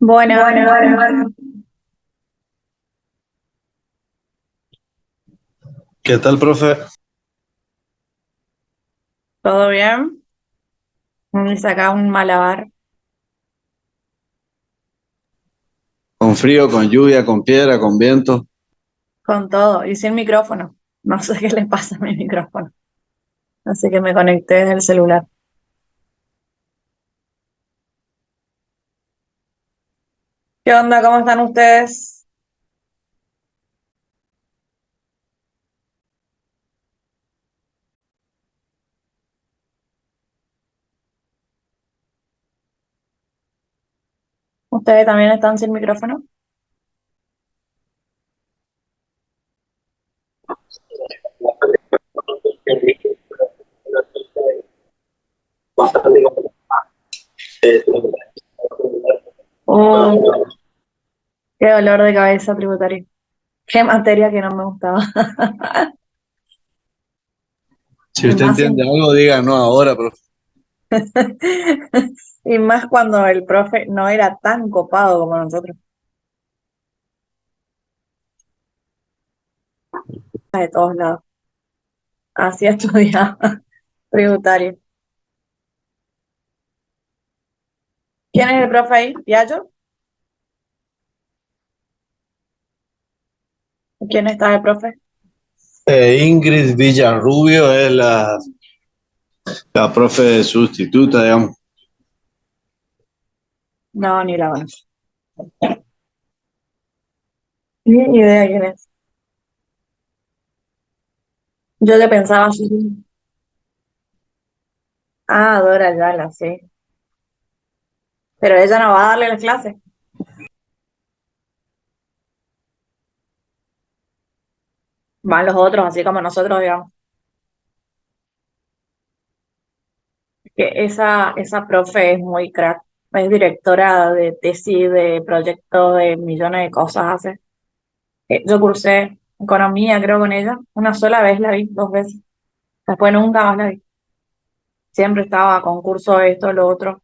Bueno, Bueno, ¿qué tal, profe? ¿todo bien? Me saca un malabar Con frío, con lluvia, con piedra, con viento. con todo y sin micrófono. No sé qué le pasa a mi micrófono. Así que me conecté desde el celular. ¿Qué onda? ¿Cómo están ustedes? ¿Ustedes también están sin micrófono? Oh, qué dolor de cabeza tributario. Qué materia que no me gustaba. Si Y usted más, entiende algo, diga no ahora, profe. y más cuando el profe no era tan copado como nosotros. De todos lados. Así estudiaba tributario. ¿Quién es el profe ahí? ¿Piacho? ¿Quién está de profe? Ingrid Villarrubio es la profe sustituta, digamos. No, ni la conozco. Ni idea quién es. Yo que pensaba así. Ah, Dora Yala, sí. Pero ella no va a darle las clases. Van los otros, así como nosotros, digamos. Que esa profe es muy crack. Es directora de tesis, de proyectos, de millones de cosas hace. Yo cursé economía, creo, con ella. Una sola vez la vi, dos veces. Después nunca más la vi. Siempre estaba a concurso esto, lo otro.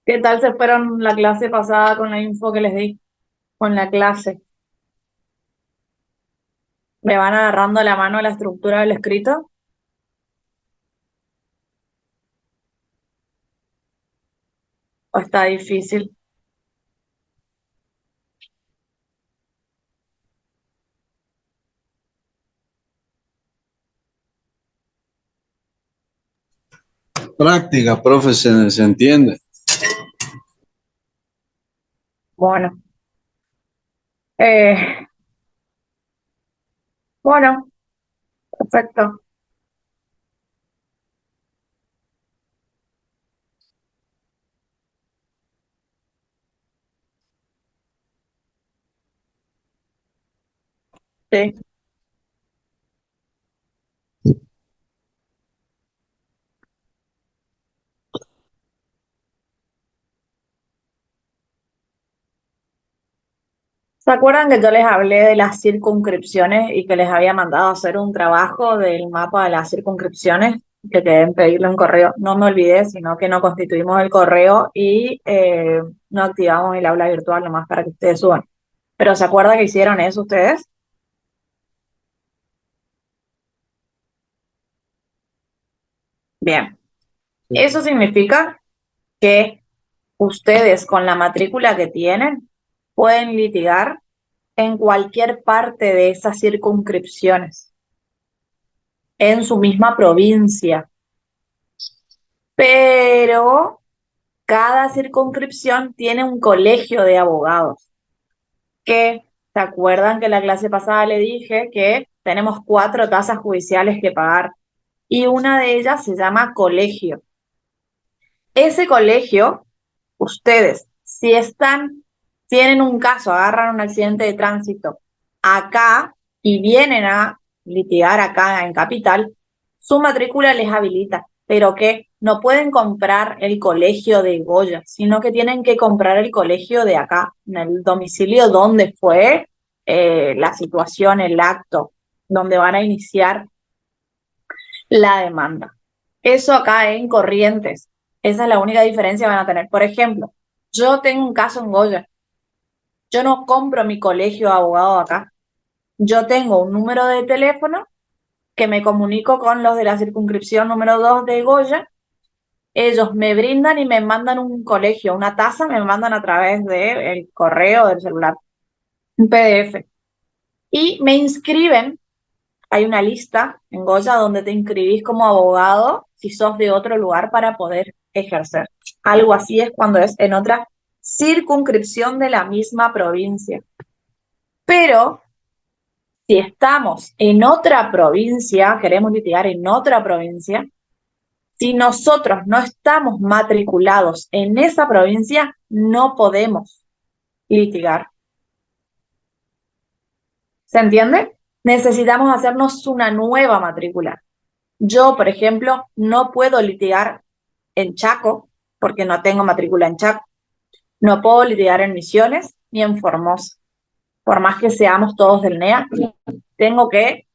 ¿Qué tal se fueron la clase pasada con la info que les di? Con la clase. ¿Le van agarrando la mano a la estructura del escrito? ¿O está difícil? Práctica, profe, se entiende. Bueno, eh, bueno, perfecto. Sí. ¿Se acuerdan que yo les hablé de las circunscripciones y que les había mandado a hacer un trabajo del mapa de las circunscripciones? Que quedé en pedirlo en correo. No me olvidé, sino que no constituimos el correo y no activamos el aula virtual nomás para que ustedes suban. Pero ¿se acuerdan que hicieron eso ustedes? Bien. Eso significa que ustedes con la matrícula que tienen pueden litigar en cualquier parte de esas circunscripciones, en su misma provincia, pero cada circunscripción tiene un colegio de abogados, que, ¿se acuerdan que la clase pasada le dije que tenemos 4 tasas judiciales que pagar? Y una de ellas se llama colegio. Ese colegio, ustedes, si están, tienen un caso, agarran un accidente de tránsito acá y vienen a litigar acá en Capital, su matrícula les habilita, pero que no pueden comprar el colegio de Goya, sino que tienen que comprar el colegio de acá, en el domicilio donde fue la situación, el acto, donde van a iniciar la demanda. Eso acá en Corrientes. Esa es la única diferencia que van a tener. Por ejemplo, yo tengo un caso en Goya. Yo no compro mi colegio de abogado acá. Yo tengo un número de teléfono que me comunico con los de la circunscripción número 2 de Goya. Ellos me brindan y me mandan un colegio, una tasa, me mandan a través del correo del celular, un PDF. Y me inscriben. Hay una lista en Goya donde te inscribís como abogado si sos de otro lugar para poder ejercer. Algo así es cuando es en otra circunscripción de la misma provincia. Pero si estamos en otra provincia, queremos litigar en otra provincia, si nosotros no estamos matriculados en esa provincia, no podemos litigar. ¿Se entiende? Necesitamos hacernos una nueva matrícula. Yo, por ejemplo, no puedo litigar en Chaco porque no tengo matrícula en Chaco. No puedo litigar en Misiones ni en Formosa. Por más que seamos todos del NEA, tengo que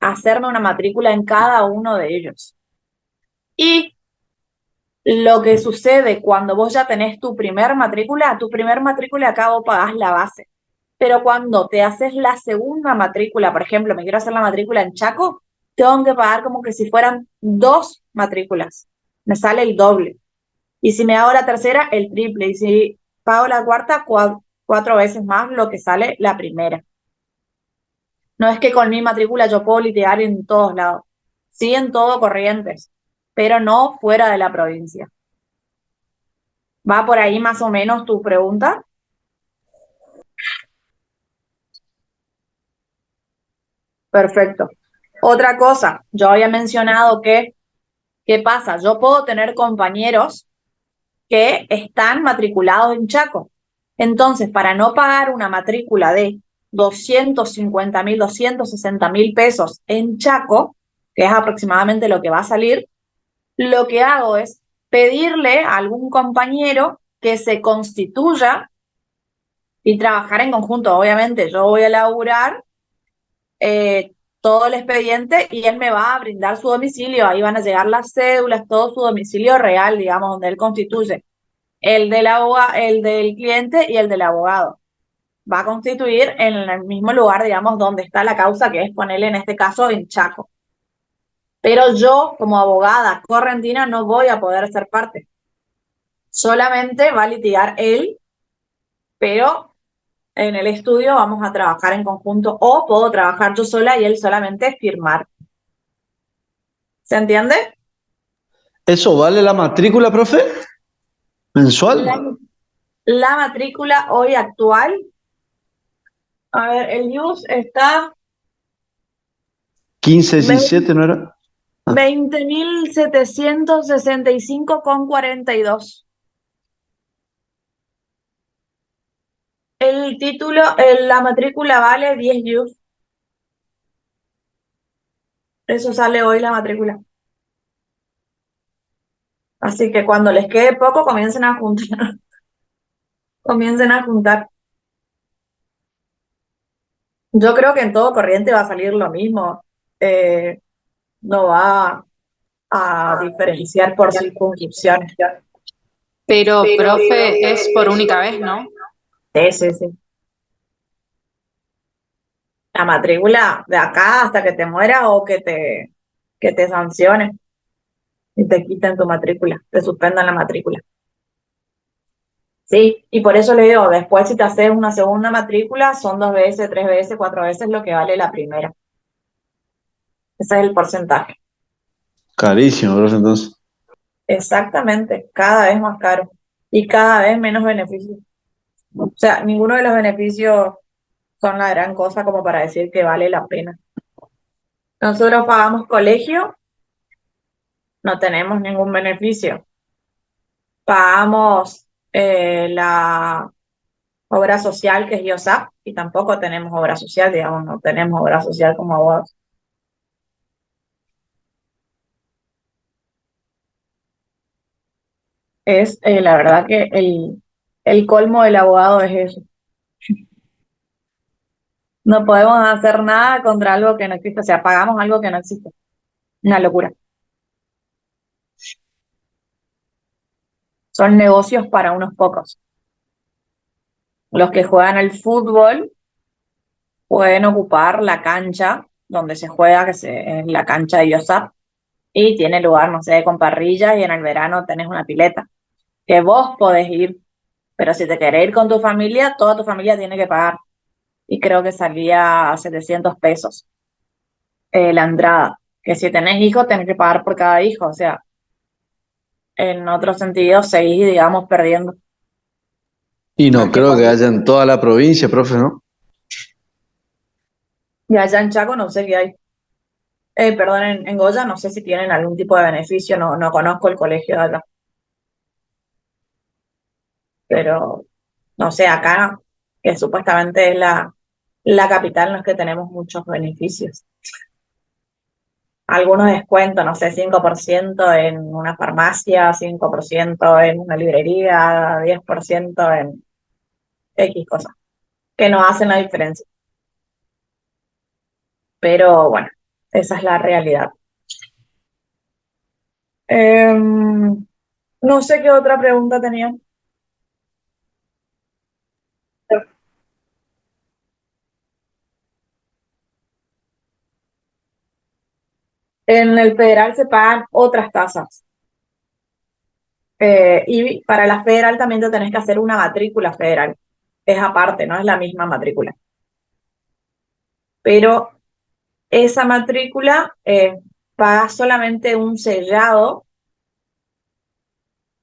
hacerme una matrícula en cada uno de ellos. Y lo que sucede cuando vos ya tenés tu primer matrícula acá vos pagás la base. Pero cuando te haces la segunda matrícula, por ejemplo, me quiero hacer la matrícula en Chaco, tengo que pagar como que si fueran 2 matrículas. Me sale el doble. Y si me hago la tercera, el triple. Y si pago la cuarta, 4 veces más lo que sale la primera. No es que con mi matrícula yo puedo litigar en todos lados. Sí, en todo Corrientes, pero no fuera de la provincia. ¿Va por ahí más o menos tu pregunta? Perfecto. Otra cosa, yo había mencionado que, ¿qué pasa? Yo puedo tener compañeros que están matriculados en Chaco. Entonces, para no pagar una matrícula de 250.000, 260.000 pesos en Chaco, que es aproximadamente lo que va a salir, lo que hago es pedirle a algún compañero que se constituya y trabajar en conjunto. Obviamente, yo voy a laburar todo el expediente y él me va a brindar su domicilio. Ahí van a llegar las cédulas, todo su domicilio real, digamos, donde él constituye. El del cliente y el del abogado. Va a constituir en el mismo lugar, digamos, donde está la causa, que es ponerle en este caso en Chaco. Pero yo, como abogada correntina, no voy a poder ser parte. Solamente va a litigar él, pero en el estudio vamos a trabajar en conjunto o puedo trabajar yo sola y él solamente firmar. ¿Se entiende? ¿Eso vale la matrícula, profe? La, ¿Mensual? la matrícula hoy actual, a ver, el news está 15, 17, ¿no era? Ah, 20.765,42. El título, la matrícula vale 10 yus. Eso sale hoy la matrícula. Así que cuando les quede poco, comiencen a juntar. Comiencen a juntar. Yo creo que en todo corriente va a salir lo mismo. Eh, no va a diferenciar por circunscripciones. Pero, profe, es por única vez, ¿no? Sí, sí, sí. La matrícula de acá hasta que te mueras o que te sancionen y te quiten tu matrícula, te suspendan la matrícula. Sí, y por eso le digo, después si te haces una segunda matrícula, son 2 veces, 3 veces, 4 veces lo que vale la primera. Ese es el porcentaje. carísimo, profe, entonces. Exactamente, cada vez más caro y cada vez menos beneficios. O sea, ninguno de los beneficios son la gran cosa como para decir que vale la pena. Nosotros pagamos colegio, no tenemos ningún beneficio. Pagamos la obra social que es IOSAP y tampoco tenemos obra social, digamos, no tenemos obra social como abogados. Es la verdad que el colmo del abogado es eso. No podemos hacer nada contra algo que no existe, o sea, pagamos algo que no existe. Una locura. son negocios para unos pocos. Los que juegan al fútbol pueden ocupar la cancha donde se juega, es la cancha de IOSAP, y tiene lugar, no sé, con parrillas, y en el verano tenés una pileta, que vos podés ir, pero si te querés ir con tu familia, toda tu familia tiene que pagar. Y creo que salía a 700 pesos la entrada, que si tenés hijos tenés que pagar por cada hijo, o sea, en otro sentido seguís, digamos, perdiendo. Y Más no que creo con... que haya en toda la provincia, profe, ¿no? Y allá en Chaco no sé qué hay. Perdón, en Goya no sé si tienen algún tipo de beneficio, no conozco el colegio de allá, pero no sé, acá, que supuestamente es la capital, no es que tenemos muchos beneficios. Algunos descuentos, no sé, 5% en una farmacia, 5% en una librería, 10% en X cosas, que no hacen la diferencia. Pero bueno, esa es la realidad. No sé qué otra pregunta tenían. En el federal se pagan otras tasas. Y para la federal también te tenés que hacer una matrícula federal. Es aparte, no es la misma matrícula. Pero esa matrícula pagas solamente un sellado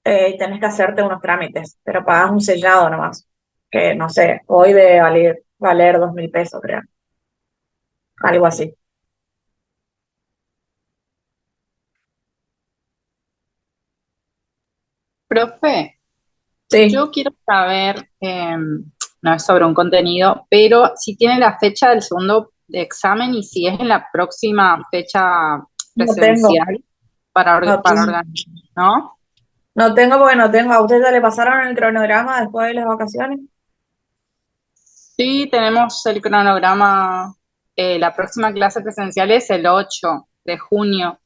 y tenés que hacerte unos trámites, pero pagas un sellado nomás, que no sé, hoy debe valer 2.000 pesos, creo, algo así. Profe, Sí, yo quiero saber, no es sobre un contenido, pero si tiene la fecha del segundo examen y si es en la próxima fecha no tengo, presencial para, no para tengo. organizar, ¿no? No tengo porque no tengo. ¿A usted ya le pasaron el cronograma después de las vacaciones? Sí, tenemos el cronograma. La próxima clase presencial es el 8 de junio.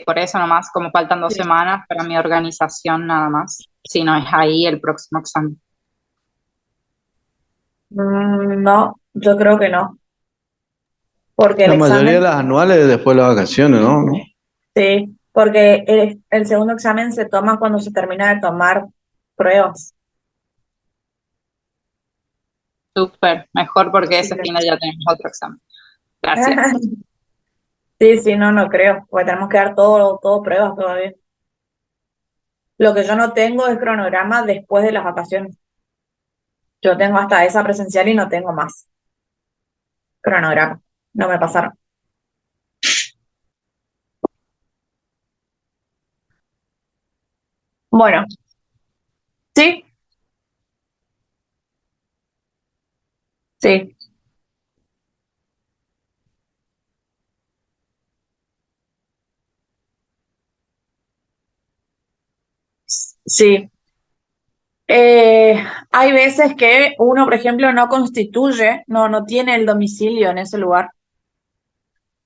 Por eso nomás, como faltan 2 semanas para mi organización nada más. Si no es ahí el próximo examen. No, yo creo que no, porque el La mayoría de examen, las anuales después de las vacaciones, ¿no? ¿No? sí, porque el segundo examen se toma cuando se termina de tomar pruebas. Súper, mejor porque Así ese que... fin de ya tenemos otro examen. Gracias. Sí, sí, no creo, porque tenemos que dar todo pruebas todavía. Lo que yo no tengo es cronograma después de las vacaciones. Yo tengo hasta esa presencial y no tengo más cronograma. No me pasaron. Bueno, sí, sí, sí. Hay veces que uno, por ejemplo, no constituye, no tiene el domicilio en ese lugar.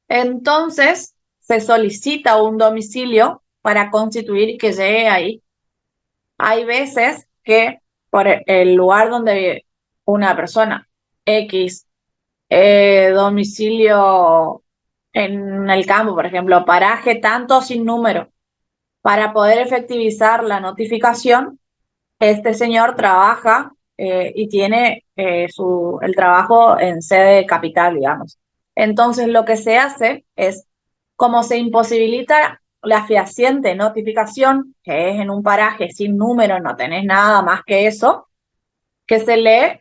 Entonces, se solicita un domicilio para constituir y que llegue ahí. Hay veces que por el lugar donde una persona X, domicilio en el campo, por ejemplo, paraje tanto sin número, para poder efectivizar la notificación, este señor trabaja y tiene el trabajo en sede capital, digamos. Entonces, lo que se hace es, como se imposibilita la fehaciente notificación, que es en un paraje sin número, no tenés nada más que eso, que se le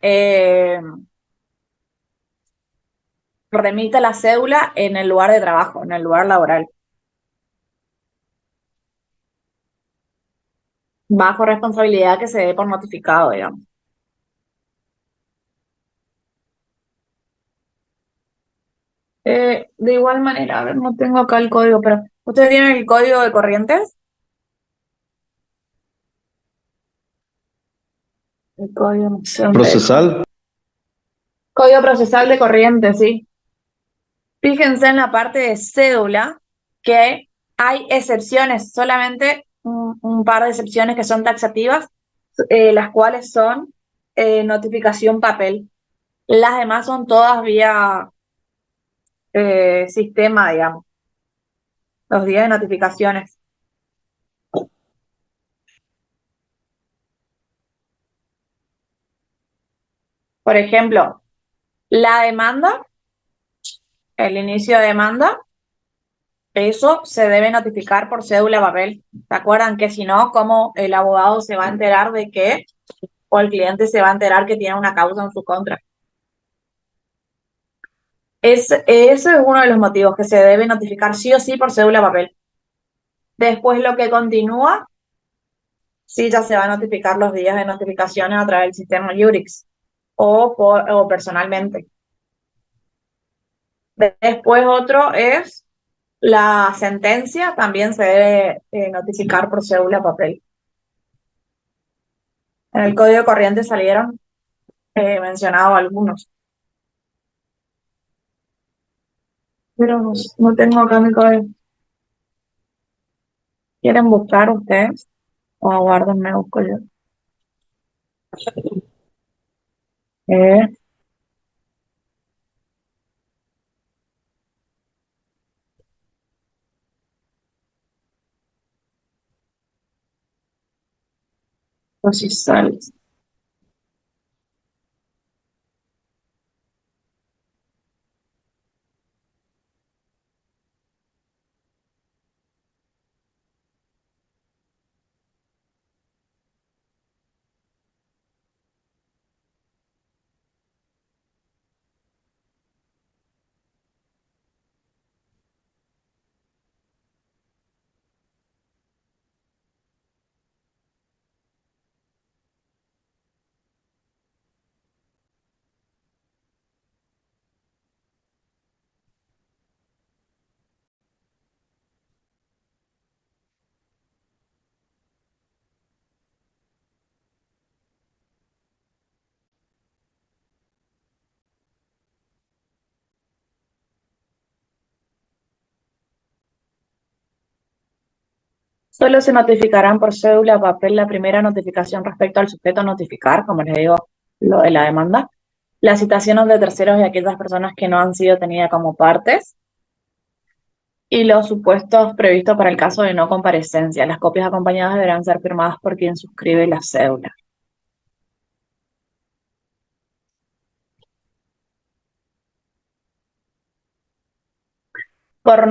remite la cédula en el lugar de trabajo, en el lugar laboral, bajo responsabilidad que se dé por notificado, digamos. De igual manera, a ver, no tengo acá el código, pero ¿ustedes tienen el código de Corrientes? El código, no sé dónde dejo. Procesal. Código procesal de Corrientes, sí. Fíjense en la parte de cédula que hay excepciones, solamente un par de excepciones que son taxativas, las cuales son notificación papel. Las demás son todas vía sistema, digamos, los días de notificaciones. Por ejemplo, la demanda, el inicio de demanda, eso se debe notificar por cédula papel. ¿Se acuerdan que si no, cómo el abogado se va a enterar de que, o el cliente se va a enterar que tiene una causa en su contra? Ese es uno de los motivos que se debe notificar sí o sí por cédula papel. Después lo que continúa, sí ya se va a notificar los días de notificaciones a través del sistema Jurix o personalmente. Después otro es la sentencia, también se debe notificar por cédula papel. En el código de corriente salieron mencionados algunos, pero no tengo acá mi código. ¿Quieren buscar ustedes? O aguárdenme, busco yo. Eh, procesales. Solo se notificarán por cédula papel la primera notificación respecto al sujeto a notificar, como les digo, lo de la demanda, las citaciones de terceros y aquellas personas que no han sido tenidas como partes, y los supuestos previstos para el caso de no comparecencia. Las copias acompañadas deberán ser firmadas por quien suscribe la cédula. Por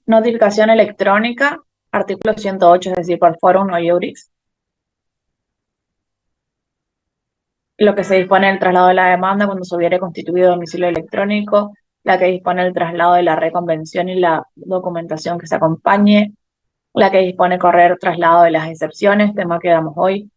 notificación electrónica, artículo 108, es decir, por fórum o Iurix, lo que se dispone del traslado de la demanda cuando se hubiere constituido domicilio electrónico, la que dispone el traslado de la reconvención y la documentación que se acompañe, la que dispone correr traslado de las excepciones, tema que damos hoy,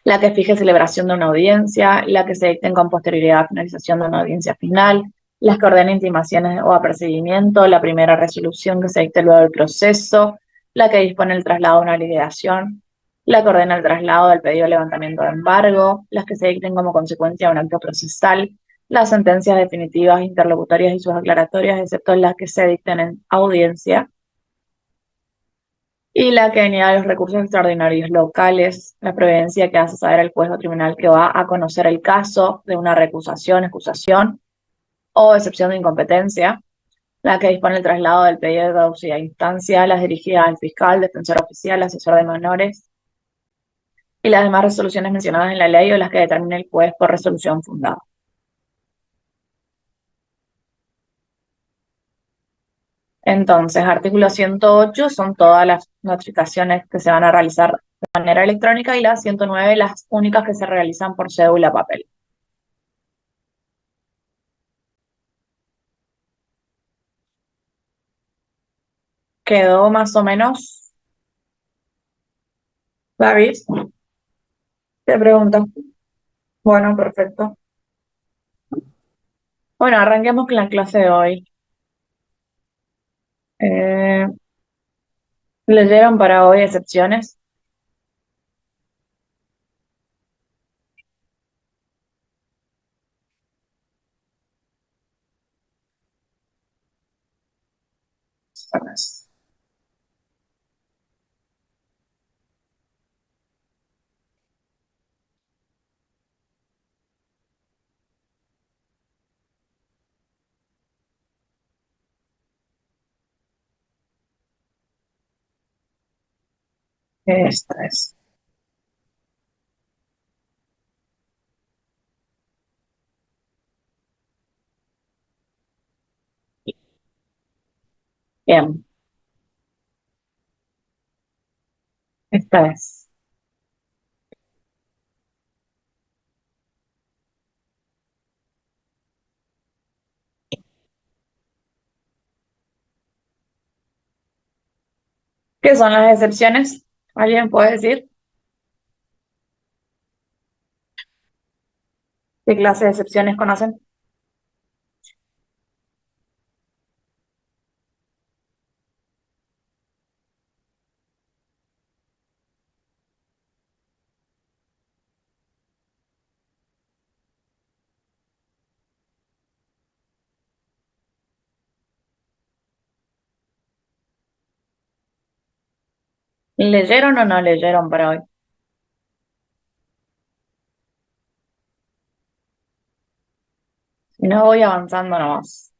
la que fije celebración de una audiencia, la que se dicten con posterioridad a finalización de una audiencia final, las que ordenen intimaciones o apercibimiento, la primera resolución que se dicte luego del proceso, la que dispone el traslado de una liquidación, la que ordena el traslado del pedido de levantamiento de embargo, las que se dicten como consecuencia de un acto procesal, las sentencias definitivas, interlocutorias y sus aclaratorias, excepto las que se dicten en audiencia, y la que niega los recursos extraordinarios locales, la providencia que hace saber al juez o tribunal que va a conocer el caso de una recusación, excusación o excepción de incompetencia, la que dispone el traslado del pedido de causa a instancia, las dirigidas al fiscal, defensor oficial, asesor de menores, y las demás resoluciones mencionadas en la ley o las que determine el juez por resolución fundada. Entonces, artículo 108 son todas las notificaciones que se van a realizar de manera electrónica y las 109 las únicas que se realizan por cédula papel. Quedó más o menos, David, te pregunto. Bueno, perfecto. Bueno, arranquemos con la clase de hoy. Eh, ¿Leyeron para hoy excepciones? Esta es. Bien, esta es. ¿Qué son las excepciones? ¿Alguien puede decir qué clase de excepciones conocen? ¿Leyeron o no leyeron para hoy? Si no, voy avanzando nomás.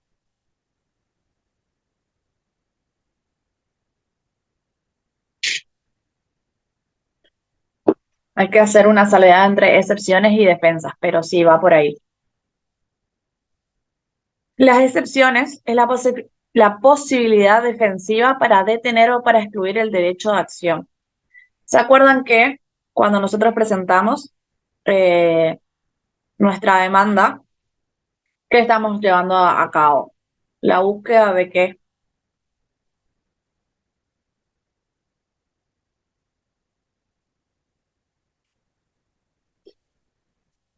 Hay que hacer una salvedad entre excepciones y defensas, pero sí va por ahí. Las excepciones es la posibilidad defensiva para detener o para excluir el derecho de acción. ¿Se acuerdan que cuando nosotros presentamos eh, nuestra demanda, qué estamos llevando a cabo? La búsqueda de qué.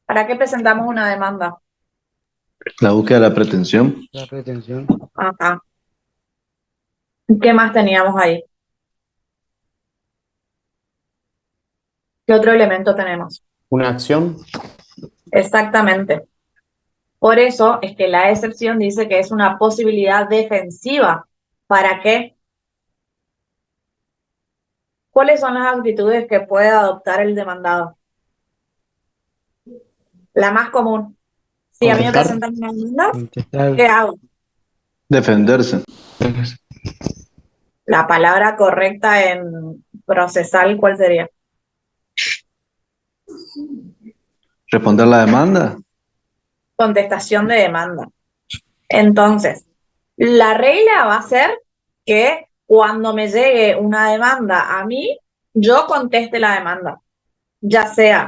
¿Para qué presentamos una demanda? La búsqueda de la pretensión. La pretensión. Ajá. ¿Qué más teníamos ahí? ¿Qué otro elemento tenemos? Una acción. Exactamente. Por eso es que la excepción dice que es una posibilidad defensiva. ¿Para qué? ¿Cuáles son las actitudes que puede adoptar el demandado? La más común. Si a mí me Contestar. presentan una demanda, Contestar. ¿qué hago? Defenderse. La palabra correcta en procesal, ¿cuál sería? Responder la demanda. Contestación de demanda. Entonces, la regla va a ser que cuando me llegue una demanda a mí, yo conteste la demanda, ya sea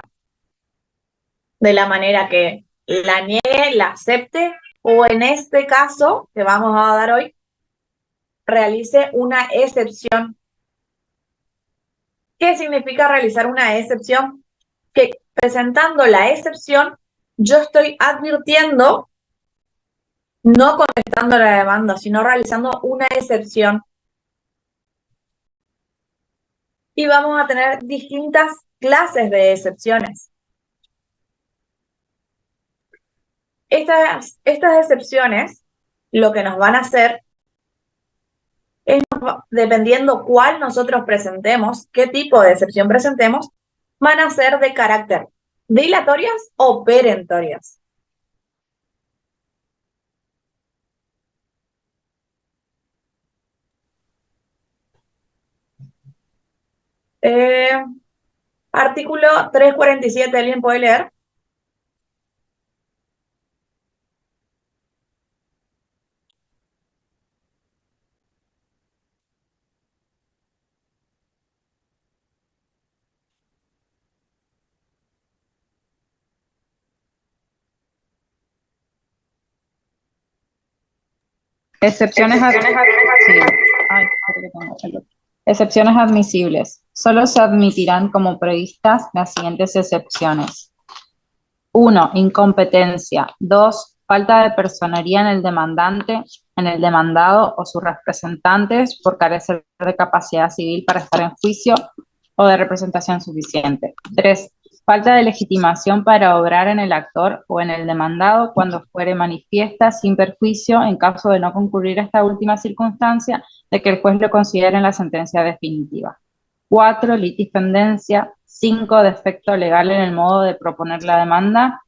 de la manera que la niegue, la acepte, o en este caso que vamos a dar hoy, realice una excepción. ¿Qué significa realizar una excepción? Que presentando la excepción, yo estoy advirtiendo, no contestando la demanda, sino realizando una excepción. Y vamos a tener distintas clases de excepciones. Estas excepciones lo que nos van a hacer es, dependiendo cuál nosotros presentemos, qué tipo de excepción presentemos, van a ser de carácter dilatorias o perentorias. Artículo 347, ¿alguien puede leer? Excepciones admisibles. Ay, espera que tengo el otro. Excepciones admisibles. Solo se admitirán como previstas las siguientes excepciones. 1. Incompetencia. 2. Falta de personería en el demandante, en el demandado o sus representantes por carecer de capacidad civil para estar en juicio o de representación suficiente. 3. Falta de legitimación para obrar en el actor o en el demandado cuando fuere manifiesta sin perjuicio en caso de no concurrir a esta última circunstancia de que el juez lo considere en la sentencia definitiva. 4. Litispendencia. 5. Defecto legal en el modo de proponer la demanda.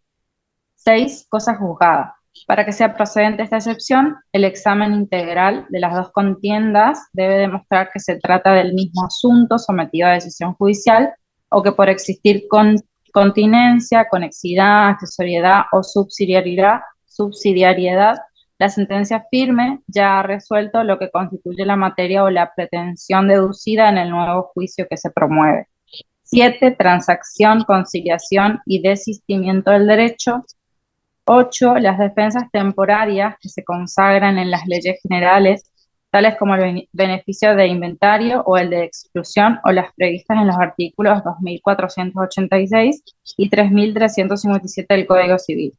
6. Cosa juzgada. Para que sea procedente esta excepción, el examen integral de las dos contiendas debe demostrar que se trata del mismo asunto sometido a decisión judicial o que por existir continencia, conexidad, accesoriedad o subsidiariedad, la sentencia firme ya ha resuelto lo que constituye la materia o la pretensión deducida en el nuevo juicio que se promueve. 7. Transacción, conciliación y desistimiento del derecho. 8. Las defensas temporarias que se consagran en las leyes generales, tales como el beneficio de inventario o el de exclusión o las previstas en los artículos 2486 y 3357 del Código Civil.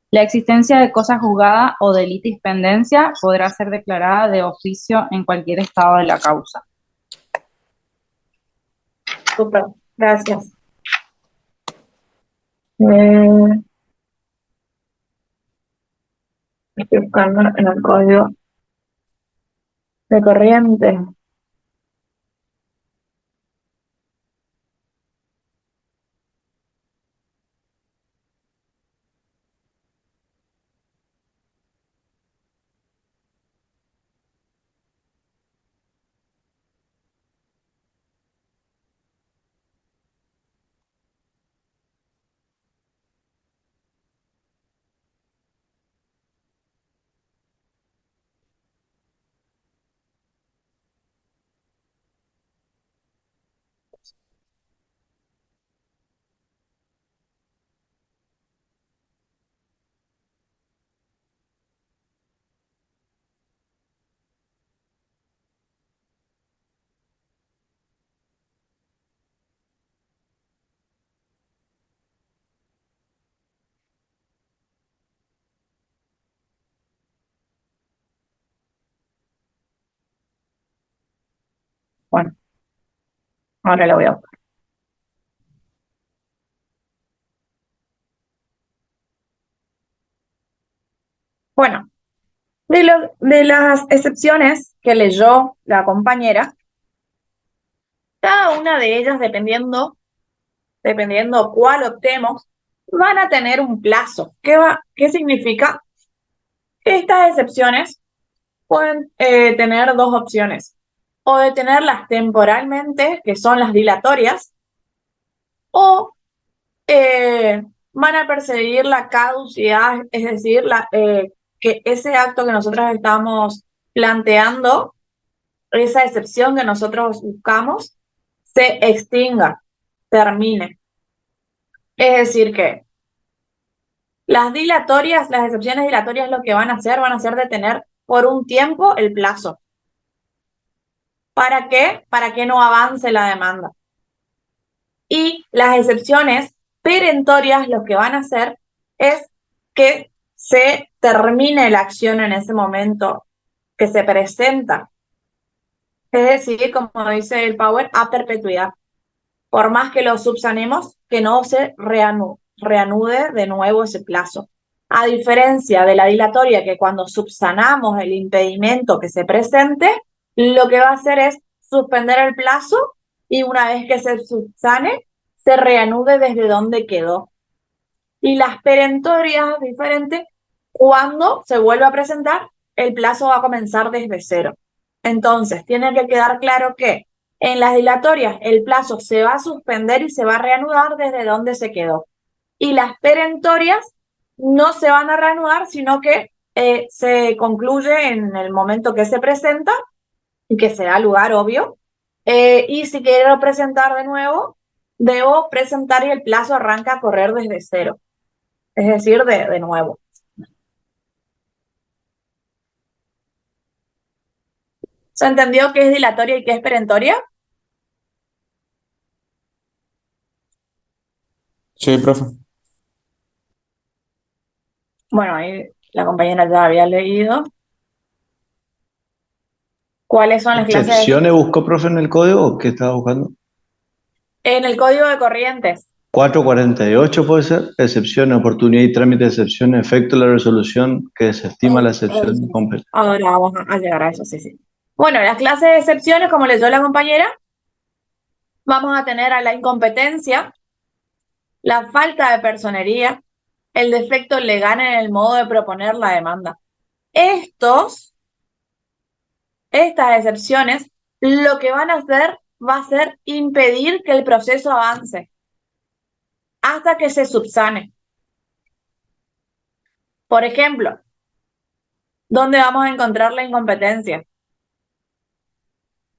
La existencia de cosa juzgada o de litis pendencia podrá ser declarada de oficio en cualquier estado de la causa. Súper, gracias. Estoy buscando en el código de corriente. Bueno, ahora lo voy a buscar. Bueno, de las excepciones que leyó la compañera, cada una de ellas, dependiendo cuál optemos, van a tener un plazo. ¿Qué significa? Que estas excepciones pueden tener dos opciones: o detenerlas temporalmente, que son las dilatorias, o van a perseguir la caducidad, es decir, que ese acto que nosotros estamos planteando, esa excepción que nosotros buscamos, se extinga, termine. Es decir, que las excepciones dilatorias lo que van a hacer detener por un tiempo el plazo. ¿Para qué? Para que no avance la demanda. Y las excepciones perentorias lo que van a hacer es que se termine la acción en ese momento que se presenta. Es decir, como dice el Power, a perpetuidad. Por más que lo subsanemos, que no se reanude de nuevo ese plazo. A diferencia de la dilatoria, que cuando subsanamos el impedimento que se presente, lo que va a hacer es suspender el plazo y una vez que se subsane, se reanude desde donde quedó. Y las perentorias diferentes, cuando se vuelve a presentar, el plazo va a comenzar desde cero. Entonces, tiene que quedar claro que en las dilatorias el plazo se va a suspender y se va a reanudar desde donde se quedó. Y las perentorias no se van a reanudar, sino que se concluye en el momento que se presenta y que se da lugar, obvio. Y si quiero presentar de nuevo, debo presentar y el plazo arranca a correr desde cero. Es decir, de nuevo. ¿Se entendió qué es dilatoria y qué es perentoria? Sí, profe. Bueno, ahí la compañera ya había leído. ¿Cuáles son las clases ¿Excepciones buscó, profe, en el código o qué estaba buscando? en el código de corrientes? 448 puede ser. Excepción, oportunidad y trámite de excepción, efecto de la resolución que desestima la excepción completa. Ahora vamos a llegar a eso, sí, sí. Bueno, las clases de excepciones, como leyó la compañera, vamos a tener a la incompetencia, la falta de personería, el defecto legal en el modo de proponer la demanda. Estas excepciones, lo que van a hacer va a ser impedir que el proceso avance hasta que se subsane. Por ejemplo, ¿dónde vamos a encontrar la incompetencia?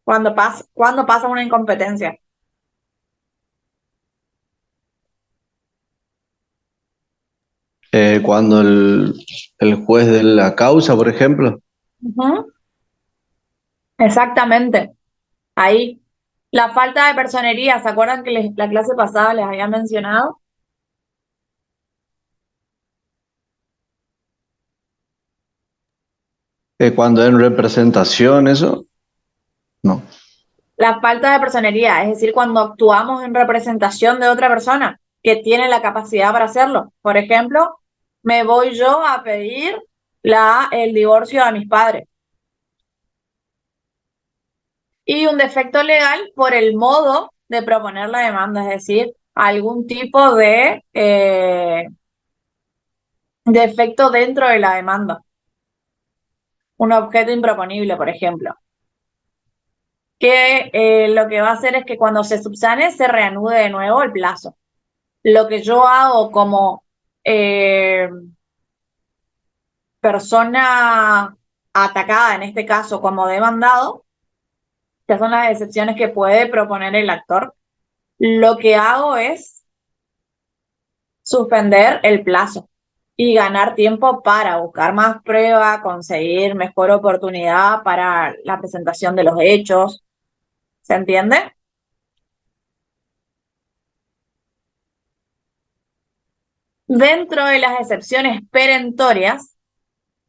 ¿Cuándo pasa una incompetencia? Cuando el juez de la causa, por ejemplo, Ujú. Exactamente. Ahí. La falta de personería, ¿se acuerdan que la clase pasada les había mencionado? cuando en representación, eso, no. La falta de personería, es decir, cuando actuamos en representación de otra persona que tiene la capacidad para hacerlo. Por ejemplo, me voy yo a pedir el divorcio a mis padres. Y un defecto legal por el modo de proponer la demanda, es decir, algún tipo de defecto dentro de la demanda. Un objeto improponible, por ejemplo. Que lo que va a hacer es que cuando se subsane se reanude de nuevo el plazo. Lo que yo hago como persona atacada, en este caso como demandado, que son las excepciones que puede proponer el actor, lo que hago es suspender el plazo y ganar tiempo para buscar más prueba, conseguir mejor oportunidad para la presentación de los hechos. ¿Se entiende? Dentro de las excepciones perentorias,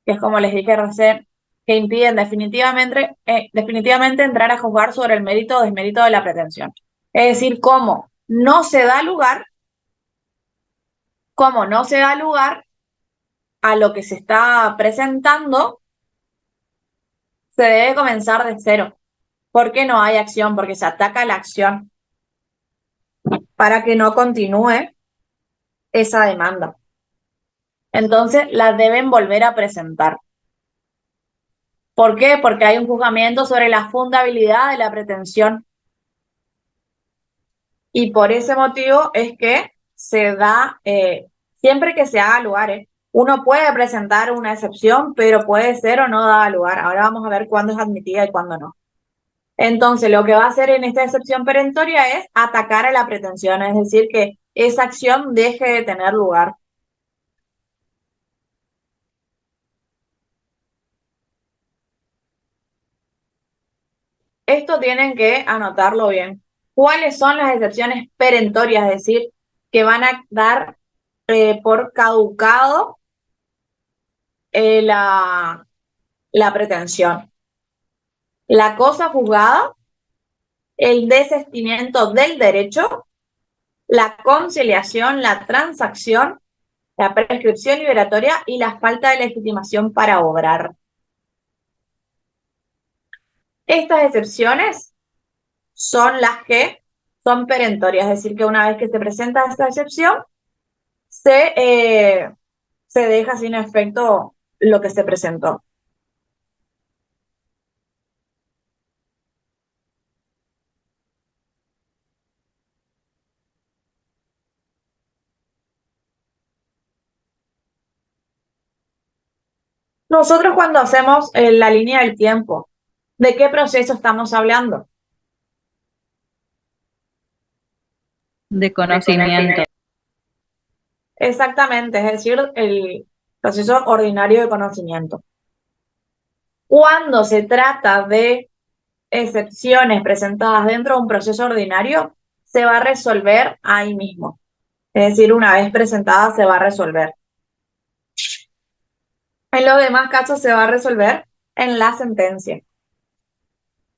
que es como les dije recién, que impiden definitivamente entrar a juzgar sobre el mérito o desmérito de la pretensión. Es decir, como no se da lugar a lo que se está presentando, se debe comenzar de cero. Porque no hay acción, porque se ataca la acción para que no continúe esa demanda. Entonces, la deben volver a presentar. ¿Por qué? Porque hay un juzgamiento sobre la fundabilidad de la pretensión. Y por ese motivo es que se da, siempre que se haga lugar, uno puede presentar una excepción, pero puede ser o no dada lugar. Ahora vamos a ver cuándo es admitida y cuándo no. Entonces, lo que va a hacer en esta excepción perentoria es atacar a la pretensión, es decir, que esa acción deje de tener lugar. Esto tienen que anotarlo bien. ¿Cuáles son las excepciones perentorias? Es decir, que van a dar por caducado la pretensión. La cosa juzgada, el desistimiento del derecho, la conciliación, la transacción, la prescripción liberatoria y la falta de legitimación para obrar. Estas excepciones son las que son perentorias, es decir, que una vez que se presenta esta excepción, se deja sin efecto lo que se presentó. Nosotros cuando hacemos la línea del tiempo, ¿de qué proceso estamos hablando? De conocimiento. Exactamente, es decir, el proceso ordinario de conocimiento. Cuando se trata de excepciones presentadas dentro de un proceso ordinario, se va a resolver ahí mismo. Es decir, una vez presentada se va a resolver. En los demás casos se va a resolver en la sentencia.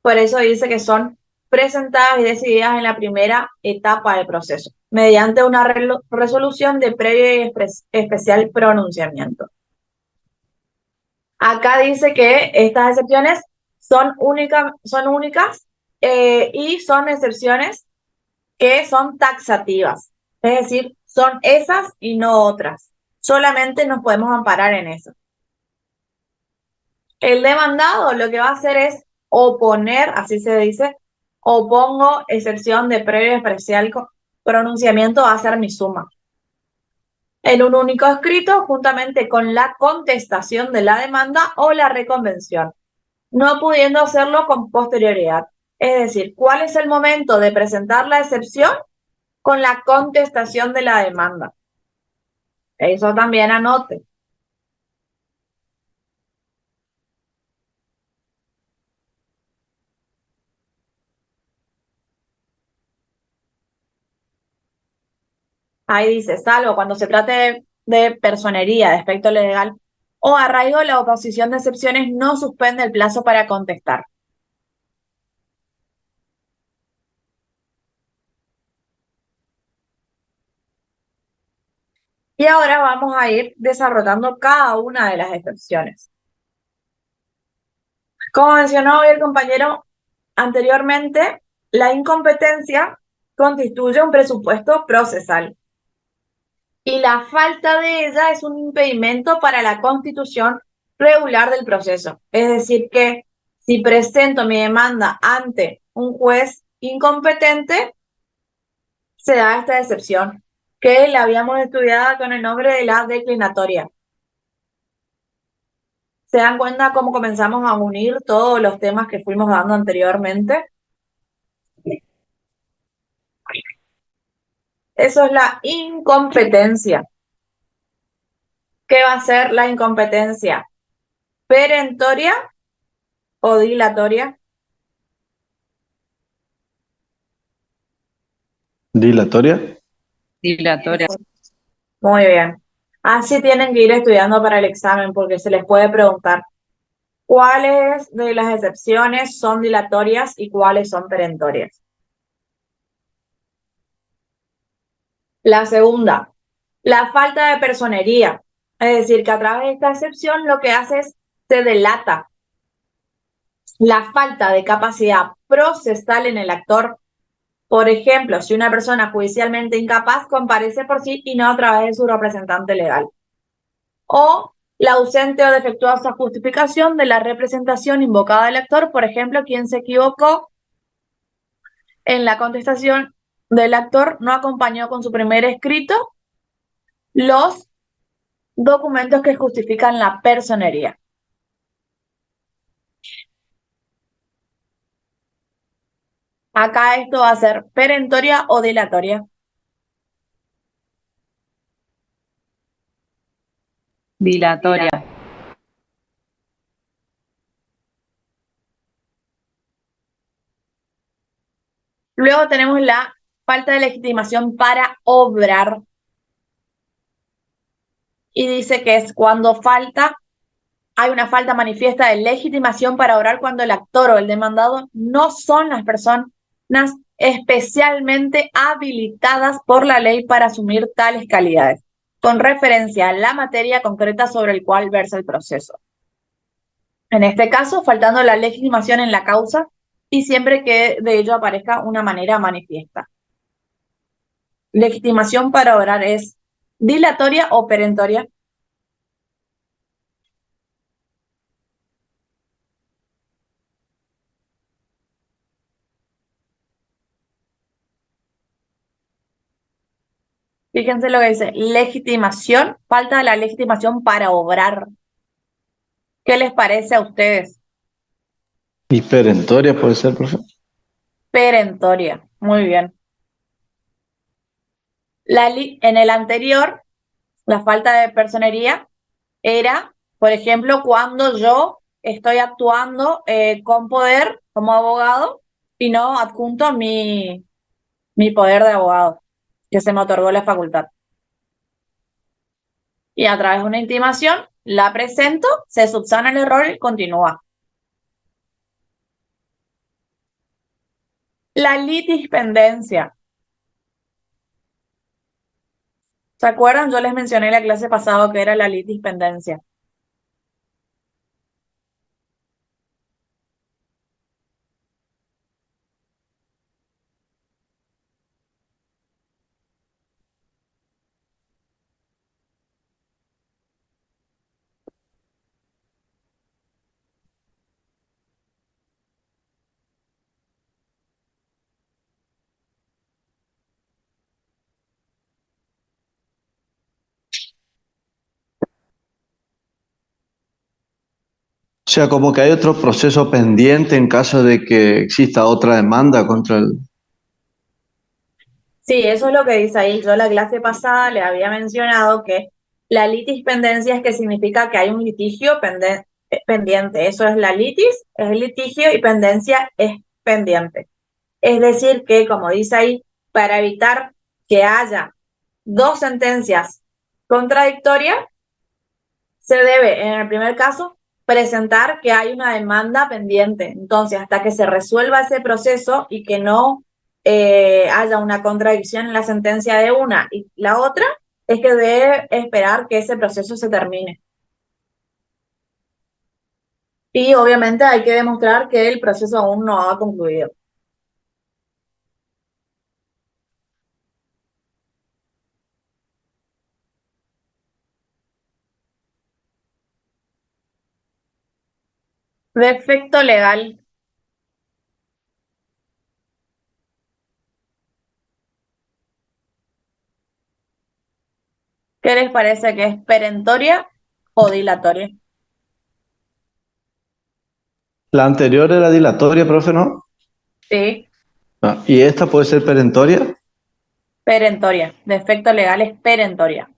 Por eso dice que son presentadas y decididas en la primera etapa del proceso, mediante una resolución de previo y especial pronunciamiento. Acá dice que estas excepciones son únicas y son excepciones que son taxativas, es decir, son esas y no otras. Solamente nos podemos amparar en eso. El demandado lo que va a hacer es oponer, así se dice, opongo excepción de previo especial pronunciamiento, va a ser mi suma. En un único escrito, juntamente con la contestación de la demanda o la reconvención, no pudiendo hacerlo con posterioridad. Es decir, ¿cuál es el momento de presentar la excepción? Con la contestación de la demanda. Eso también anote. Ahí dice, salvo cuando se trate de personería, de aspecto legal o arraigo, la oposición de excepciones no suspende el plazo para contestar. Y ahora vamos a ir desarrollando cada una de las excepciones. Como mencionó hoy el compañero anteriormente, la incompetencia constituye un presupuesto procesal y la falta de ella es un impedimento para la constitución regular del proceso. Es decir, que si presento mi demanda ante un juez incompetente, se da esta excepción que la habíamos estudiado con el nombre de la declinatoria. ¿Se dan cuenta cómo comenzamos a unir todos los temas que fuimos dando anteriormente? Eso es la incompetencia. ¿Qué va a ser la incompetencia? ¿Perentoria o dilatoria? Dilatoria. Dilatoria. Muy bien. Así tienen que ir estudiando para el examen porque se les puede preguntar cuáles de las excepciones son dilatorias y cuáles son perentorias. La segunda, la falta de personería. Es decir, que a través de esta excepción lo que hace es se delata la falta de capacidad procesal en el actor. Por ejemplo, si una persona judicialmente incapaz comparece por sí y no a través de su representante legal. O la ausente o defectuosa justificación de la representación invocada del actor, por ejemplo, quien se equivocó en la contestación del actor no acompañó con su primer escrito los documentos que justifican la personería. Acá esto va a ser perentoria o dilatoria. Dilatoria. Luego tenemos la falta de legitimación para obrar. Y dice que es cuando hay una falta manifiesta de legitimación para obrar cuando el actor o el demandado no son las personas especialmente habilitadas por la ley para asumir tales calidades, con referencia a la materia concreta sobre el cual versa el proceso. En este caso, faltando la legitimación en la causa y siempre que de ello aparezca una manera manifiesta. Legitimación para obrar es dilatoria o perentoria. Fíjense lo que dice, legitimación, falta de la legitimación para obrar. ¿Qué les parece a ustedes? Y perentoria puede ser, profe. Perentoria, muy bien. En el anterior, la falta de personería era, por ejemplo, cuando yo estoy actuando con poder como abogado y no adjunto mi poder de abogado, que se me otorgó la facultad. Y a través de una intimación, la presento, se subsana el error y continúa. La litispendencia. ¿Se acuerdan? Yo les mencioné en la clase pasada que era la litispendencia. sea, como que hay otro proceso pendiente en caso de que exista otra demanda contra el... Sí, eso es lo que dice ahí. Yo la clase pasada le había mencionado que la litis pendencia es que significa que hay un litigio pendiente. Eso es la litis, es el litigio y pendencia es pendiente. Es decir, que, como dice ahí, para evitar que haya dos sentencias contradictorias, se debe, en el primer caso, presentar que hay una demanda pendiente. Entonces, hasta que se resuelva ese proceso y que no haya una contradicción en la sentencia de una y la otra, es que debe esperar que ese proceso se termine. Y obviamente hay que demostrar que el proceso aún no ha concluido. Defecto legal. ¿Qué les parece que es perentoria o dilatoria? La anterior era dilatoria, profe, ¿no? Sí, Ah, ¿y esta puede ser perentoria? perentoria. Defecto legal es perentoria.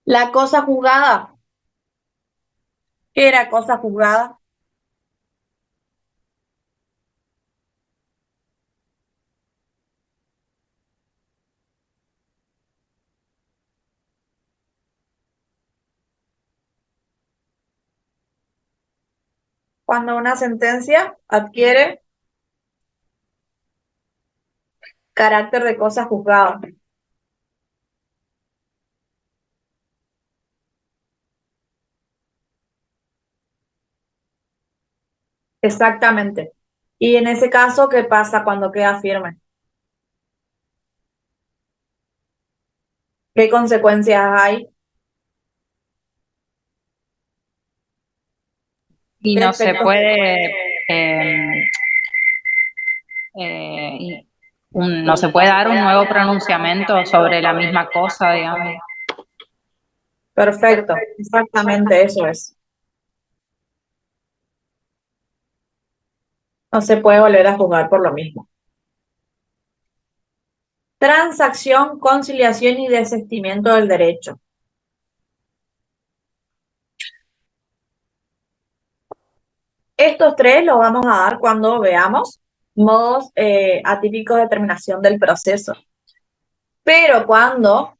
La cosa juzgada. ¿Qué era cosa juzgada? Cuando una sentencia adquiere carácter de cosa juzgada. Exactamente. Y en ese caso, ¿qué pasa cuando queda firme? ¿Qué consecuencias hay? Y ¿Qué no se efectos? puede, eh, y no se puede dar un nuevo pronunciamiento sobre la misma cosa, digamos. Perfecto, exactamente eso es. No se puede volver a juzgar por lo mismo. Transacción, conciliación y desistimiento del derecho. Estos tres los vamos a dar cuando veamos modos atípicos de terminación del proceso. Pero cuando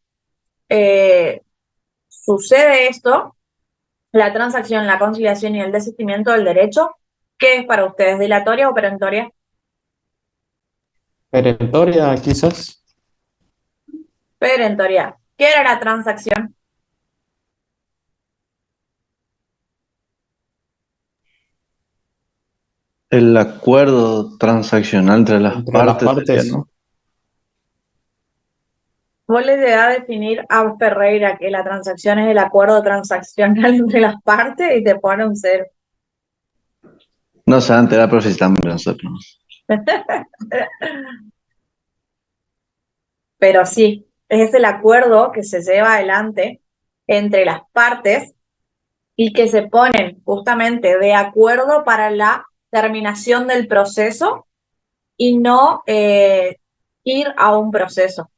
sucede esto, la transacción, la conciliación y el desistimiento del derecho, ¿qué es para ustedes? ¿Dilatoria o perentoria? Perentoria, quizás. Perentoria. ¿Qué era la transacción? El acuerdo transaccional entre las Entre las partes sería, partes. ¿no? Vos le llegás a definir a Ferreira que la transacción es el acuerdo transaccional entre las partes y te pone un cero. No se va a enterar, pero sí estamos nosotros. Pero sí, es el acuerdo que se lleva adelante entre las partes y que se ponen justamente de acuerdo para la terminación del proceso y no ir a un proceso.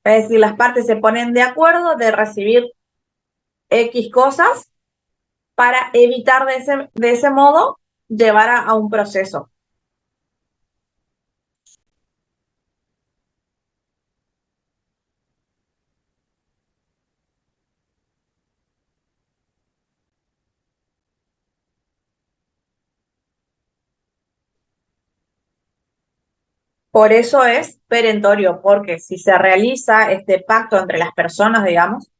Es decir, las partes se ponen de acuerdo de recibir X cosas para evitar de ese modo llevar a un proceso. Por eso es perentorio, porque si se realiza este pacto entre las personas, digamos,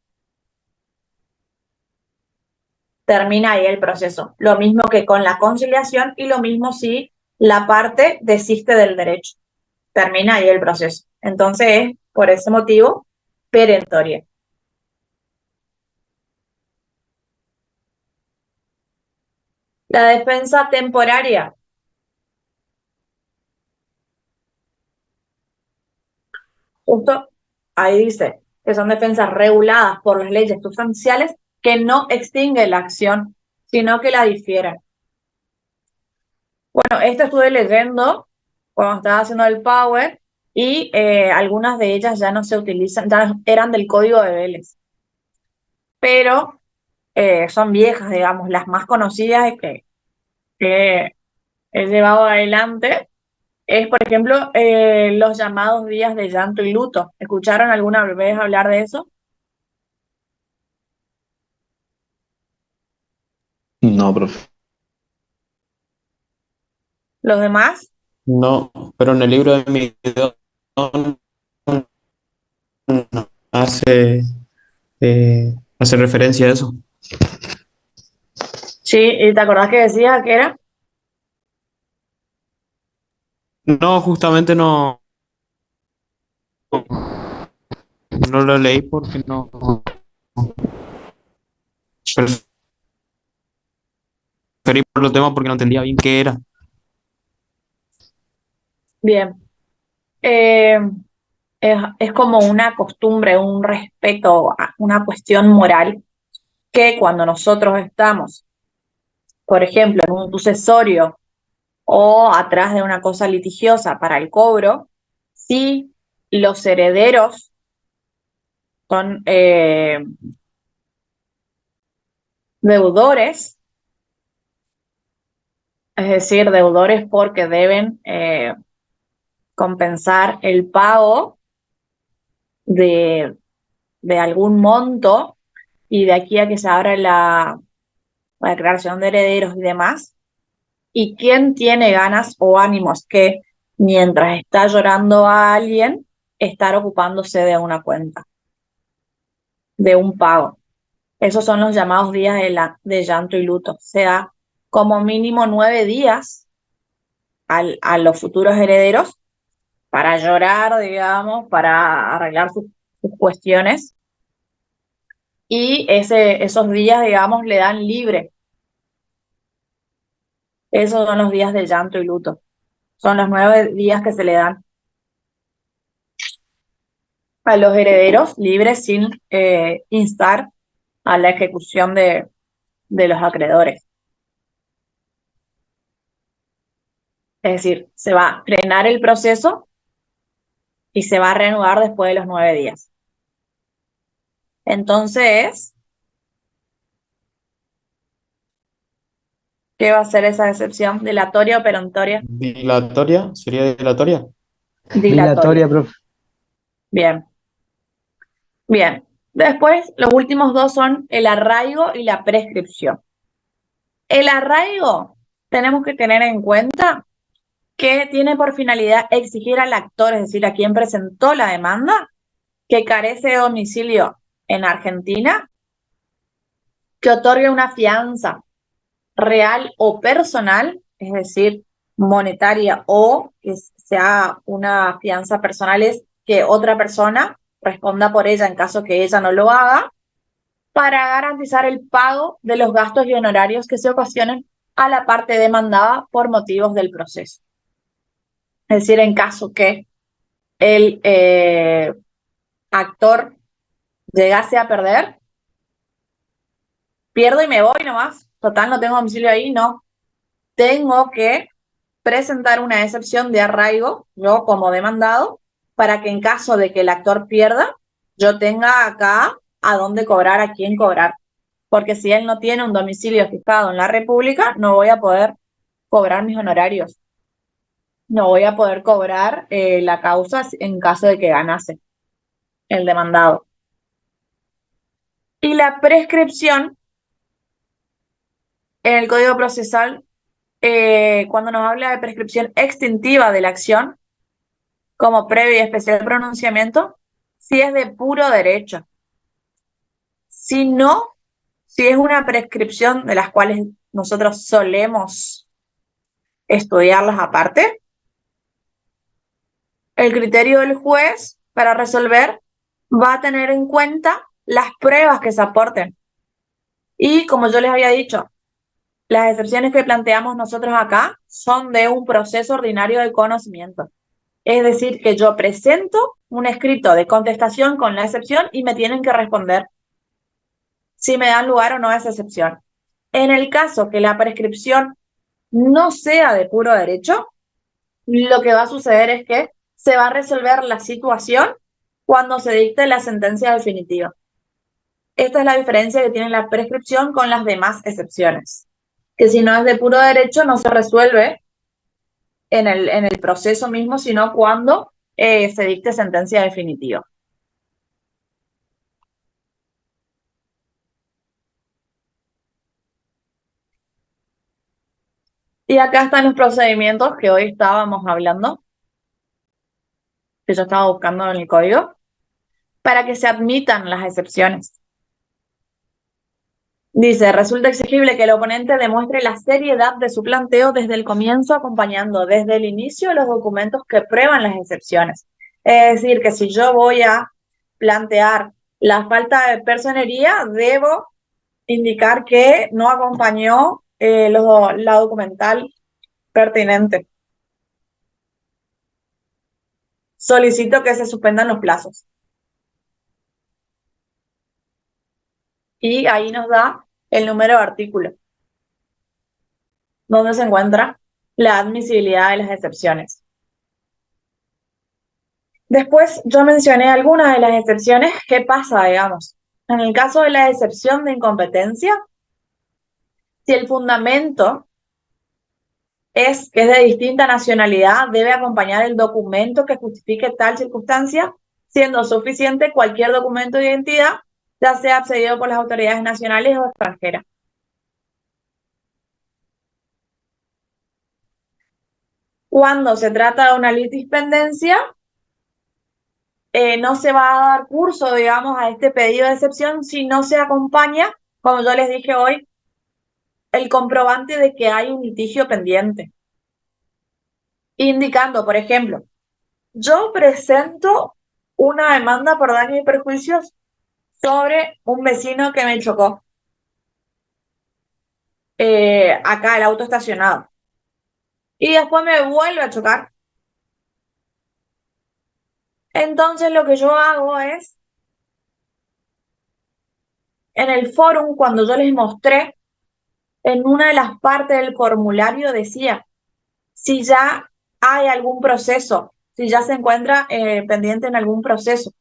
termina ahí el proceso. Lo mismo que con la conciliación y lo mismo si la parte desiste del derecho. Termina ahí el proceso. Entonces es, por ese motivo, perentoria. La defensa temporaria. Justo ahí dice que son defensas reguladas por las leyes sustanciales que no extinguen la acción sino que la difieren. Bueno, esto estuve leyendo cuando estaba haciendo el Power y algunas de ellas ya no se utilizan, ya eran del código de Vélez, pero son viejas, digamos, las más conocidas que he llevado adelante es, por ejemplo, los llamados días de llanto y luto. ¿Escucharon alguna vez hablar de eso? No, profe. ¿Los demás? No, pero en el libro de Miguel hace, hace referencia a eso. Sí, ¿y te acordás que decía que era? No, justamente no, no lo leí porque no preferí por los temas porque no entendía bien qué era. Bien. Eh, es como una costumbre, un respeto, una cuestión moral que cuando nosotros estamos, por ejemplo, en un sucesorio o atrás de una cosa litigiosa para el cobro, si los herederos son deudores, es decir, deudores porque deben compensar el pago de, de algún monto y de aquí a que se abra la declaración de herederos y demás, y quién tiene ganas o ánimos que mientras está llorando a alguien, estar ocupándose de una cuenta, de un pago. Esos son los llamados días de llanto y luto. Se da como mínimo 9 días a los futuros herederos para llorar, digamos, para arreglar sus cuestiones. Y esos días, digamos, le dan libre. Esos son los días de llanto y luto. Son los 9 días que se le dan a los herederos libres sin instar a la ejecución de los acreedores. Es decir, se va a frenar el proceso y se va a reanudar después de los 9 días. Entonces, ¿qué va a ser esa excepción? ¿Dilatoria o perentoria? ¿Dilatoria? ¿Sería dilatoria? Dilatoria. Dilatoria, profe. Bien, bien. Después, los últimos dos son el arraigo y la prescripción. El arraigo, tenemos que tener en cuenta que tiene por finalidad exigir al actor, es decir, a quien presentó la demanda, que carece de domicilio en Argentina, que otorgue una fianza real o personal, es decir, monetaria o que sea una fianza personal, es que otra persona responda por ella en caso que ella no lo haga, para garantizar el pago de los gastos y honorarios que se ocasionen a la parte demandada por motivos del proceso. Es decir, en caso que el actor llegase a perder, pierdo y me voy nomás. Total, no tengo domicilio ahí, no. Tengo que presentar una excepción de arraigo, yo como demandado, para que en caso de que el actor pierda, yo tenga acá a dónde cobrar, a quién cobrar. Porque si él no tiene un domicilio fijado en la República, no voy a poder cobrar mis honorarios. No voy a poder cobrar la causa en caso de que ganase el demandado. Y la prescripción en el Código Procesal, cuando nos habla de prescripción extintiva de la acción, como previo y especial pronunciamiento, si es de puro derecho. Si no, si es una prescripción de las cuales nosotros solemos estudiarlas aparte, el criterio del juez para resolver va a tener en cuenta las pruebas que se aporten. Y como yo les había dicho, las excepciones que planteamos nosotros acá son de un proceso ordinario de conocimiento. Es decir, que yo presento un escrito de contestación con la excepción y me tienen que responder si me dan lugar o no a esa excepción. En el caso que la prescripción no sea de puro derecho, lo que va a suceder es que se va a resolver la situación cuando se dicte la sentencia definitiva. Esta es la diferencia que tiene la prescripción con las demás excepciones, que si no es de puro derecho no se resuelve en el proceso mismo, sino cuando se dicte sentencia definitiva. Y acá están los procedimientos que hoy estábamos hablando, que yo estaba buscando en el código, para que se admitan las excepciones. Dice, resulta exigible que el oponente demuestre la seriedad de su planteo desde el comienzo, acompañando desde el inicio los documentos que prueban las excepciones. Es decir, que si yo voy a plantear la falta de personería, debo indicar que no acompañó la documental pertinente. Solicito que se suspendan los plazos. Y ahí nos da el número de artículo, donde se encuentra la admisibilidad de las excepciones. Después yo mencioné algunas de las excepciones. ¿Qué pasa, digamos? En el caso de la excepción de incompetencia, si el fundamento es que es de distinta nacionalidad, debe acompañar el documento que justifique tal circunstancia, siendo suficiente cualquier documento de identidad, ya sea accedido por las autoridades nacionales o extranjeras. Cuando se trata de una litispendencia, no se va a dar curso, digamos, a este pedido de excepción si no se acompaña, como yo les dije hoy, el comprobante de que hay un litigio pendiente. Indicando, por ejemplo, yo presento una demanda por daños y perjuicios sobre un vecino que me chocó. Acá el auto estacionado. Y después me vuelve a chocar. Entonces lo que yo hago es, en el fórum, cuando yo les mostré, en una de las partes del formulario decía, si ya hay algún proceso, si ya se encuentra pendiente en algún proceso,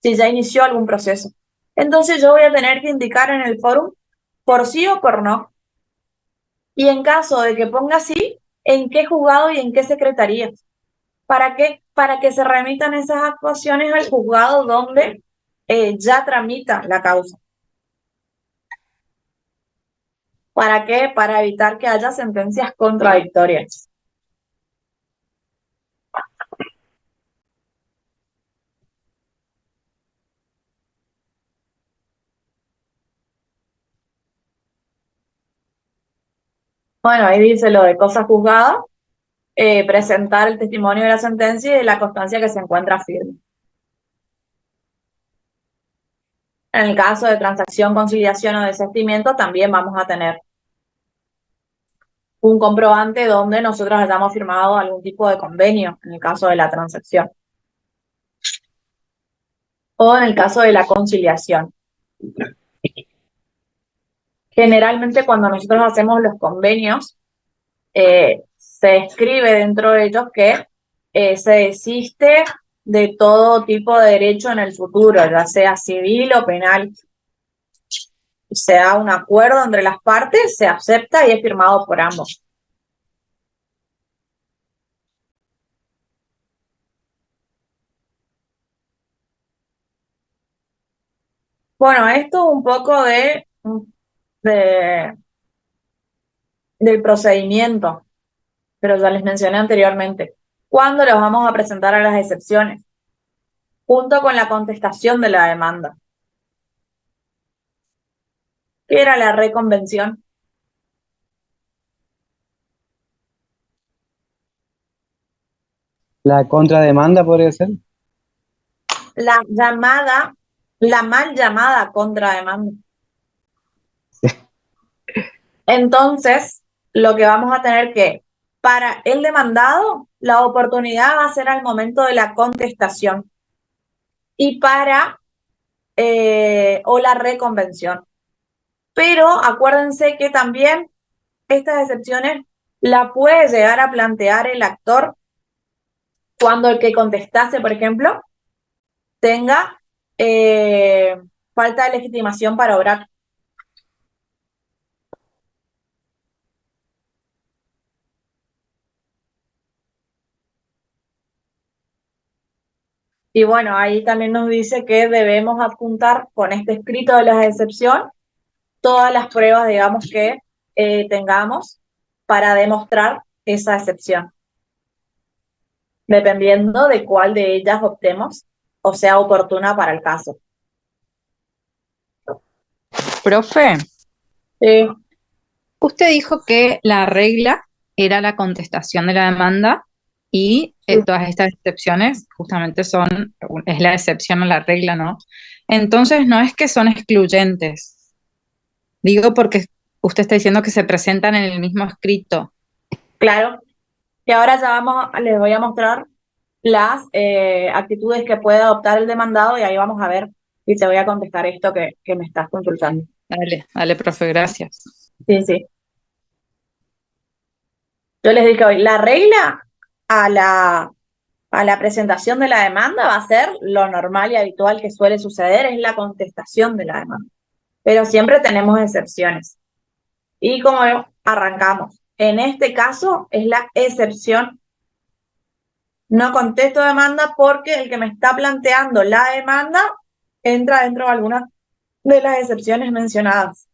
si ya inició algún proceso. Entonces yo voy a tener que indicar en el fórum por sí o por no. Y en caso de que ponga sí, en qué juzgado y en qué secretaría. ¿Para qué? Para que se remitan esas actuaciones al juzgado donde ya tramita la causa. ¿Para qué? Para evitar que haya sentencias contradictorias. Bueno, ahí dice lo de cosas juzgadas, presentar el testimonio de la sentencia y de la constancia que se encuentra firme. En el caso de transacción, conciliación o desistimiento, también vamos a tener un comprobante donde nosotros hayamos firmado algún tipo de convenio, en el caso de la transacción. O en el caso de la conciliación. Generalmente cuando nosotros hacemos los convenios, se escribe dentro de ellos que se desiste de todo tipo de derecho en el futuro, ya sea civil o penal. Se da un acuerdo entre las partes, se acepta y es firmado por ambos. Bueno, esto un poco del procedimiento, pero ya les mencioné anteriormente. ¿Cuándo los vamos a presentar a las excepciones? Junto con la contestación de la demanda. ¿Qué era la reconvención? La contrademanda podría ser. La mal llamada contrademanda. Entonces, lo que vamos a tener que, para el demandado, la oportunidad va a ser al momento de la contestación. Y o la reconvención. Pero acuérdense que también estas excepciones la puede llegar a plantear el actor cuando el que contestase, por ejemplo, tenga falta de legitimación para obrar. Y bueno, ahí también nos dice que debemos adjuntar con este escrito de la excepción todas las pruebas, digamos, que tengamos para demostrar esa excepción, dependiendo de cuál de ellas optemos o sea oportuna para el caso. Profe, Sí, usted dijo que la regla era la contestación de la demanda y sí. todas estas excepciones justamente es la excepción a la regla, ¿no? Entonces no es que son excluyentes. Digo porque usted está diciendo que se presentan en el mismo escrito. Claro. Y ahora ya les voy a mostrar las actitudes que puede adoptar el demandado y ahí vamos a ver si te voy a contestar esto que me estás consultando. Dale, dale, profe, gracias. Sí, sí. Yo les dije hoy, la regla a la presentación de la demanda va a ser lo normal y habitual que suele suceder, es la contestación de la demanda. Pero siempre tenemos excepciones. Y como arrancamos, en este caso es la excepción. No contesto demanda porque el que me está planteando la demanda entra dentro de alguna de las excepciones mencionadas.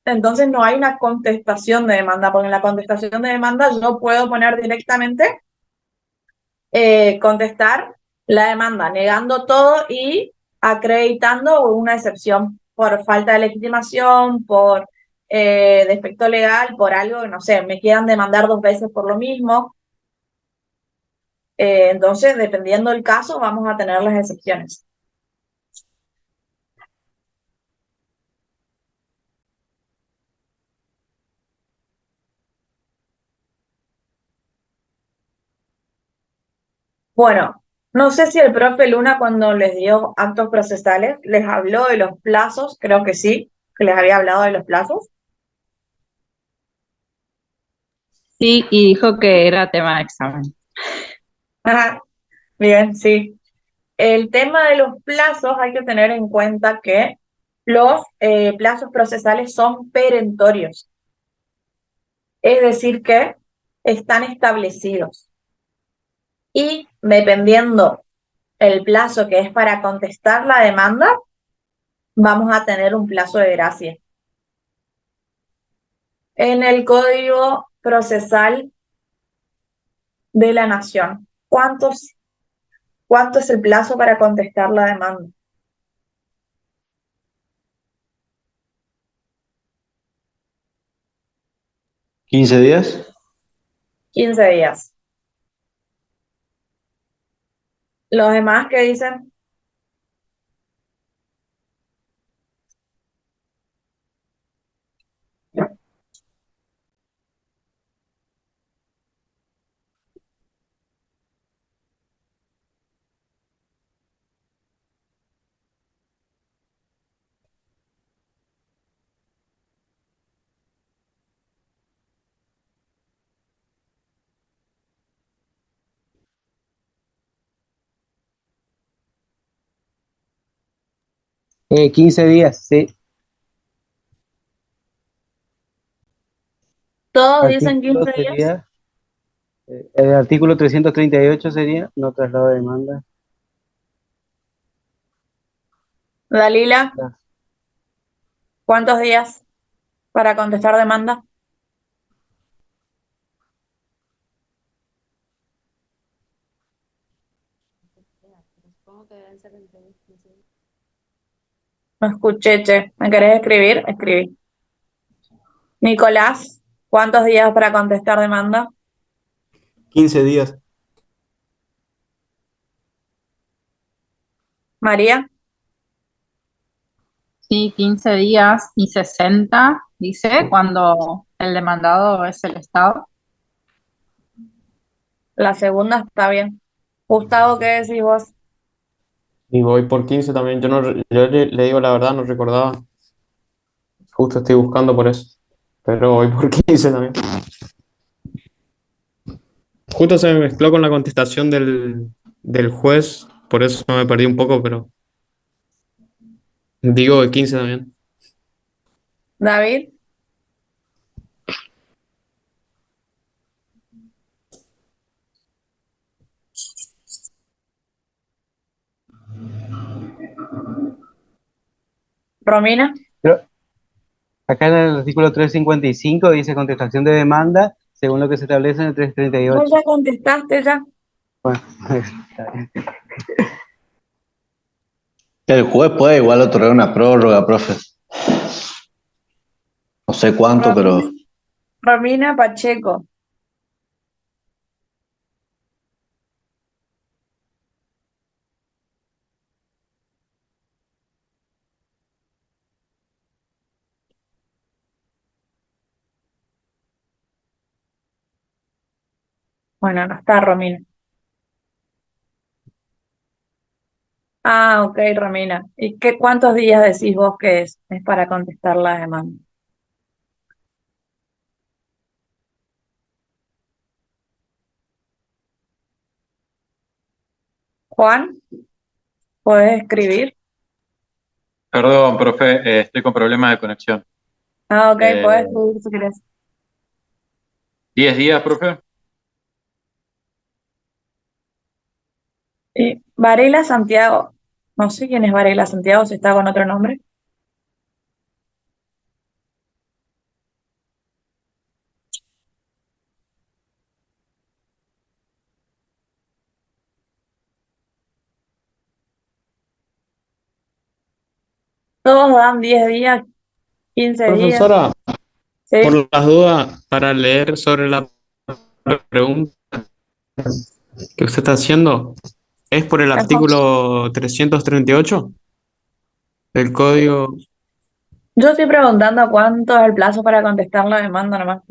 Entonces no hay una contestación de demanda, porque en la contestación de demanda yo puedo poner directamente contestar la demanda, negando todo y acreditando una excepción por falta de legitimación, por defecto legal, por algo que no sé, me quieran demandar 2 veces por lo mismo. Entonces, dependiendo del caso, vamos a tener las excepciones. Bueno, no sé si el profe Luna cuando les dio actos procesales les habló de los plazos, creo que sí, que les había hablado de los plazos. Sí, y dijo que era tema de examen. Ajá, bien, sí. El tema de los plazos hay que tener en cuenta que los plazos procesales son perentorios, es decir, que están establecidos. Y dependiendo el plazo que es para contestar la demanda, vamos a tener un plazo de gracia. En el Código Procesal de la Nación, ¿cuánto es el plazo para contestar la demanda? 15 días. 15 días. Los demás que dicen, Quince días, sí. todos dicen Artículo 15 días. sería, el artículo 338 sería, no traslado de demanda. Dalila, ¿cuántos días para contestar demanda? No escuché, che. ¿Me querés escribir? Escribí. Nicolás, ¿cuántos días para contestar demanda? 15 días. María, Sí, 15 días y 60, dice, cuando el demandado es el Estado. la segunda está bien. Gustavo, ¿qué decís vos? Y voy por 15 también. Yo, no, yo le digo la verdad, no recordaba. Justo estoy buscando por eso. Pero voy por 15 también. Justo se me mezcló con la contestación del juez, por eso me perdí un poco, pero digo de 15 también. David, Romina. Pero acá en el artículo 355 dice contestación de demanda según lo que se establece en el Vos 338. ya contestaste ya. Bueno, está bien. El juez puede igual otorgar una prórroga, profe. No sé cuánto, Romina, pero Romina Pacheco. Bueno, no está Romina. Ah, ok, Romina. ¿Y cuántos días decís vos que es para contestar la demanda? Juan, ¿puedes escribir? Perdón, profe, estoy con problemas de conexión. Ah, ok, Eh, puedes escribir si querés. 10 días, profe. Y Varela Santiago. No sé quién es Varela Santiago, si está con otro nombre. Todos dan 10 días, 15 días. Profesora, ¿Sí? por las dudas, para leer sobre la pregunta que usted está haciendo, ¿es por el Mejor. artículo 338 del código? Yo estoy preguntando cuánto es el plazo para contestar la demanda, nomás.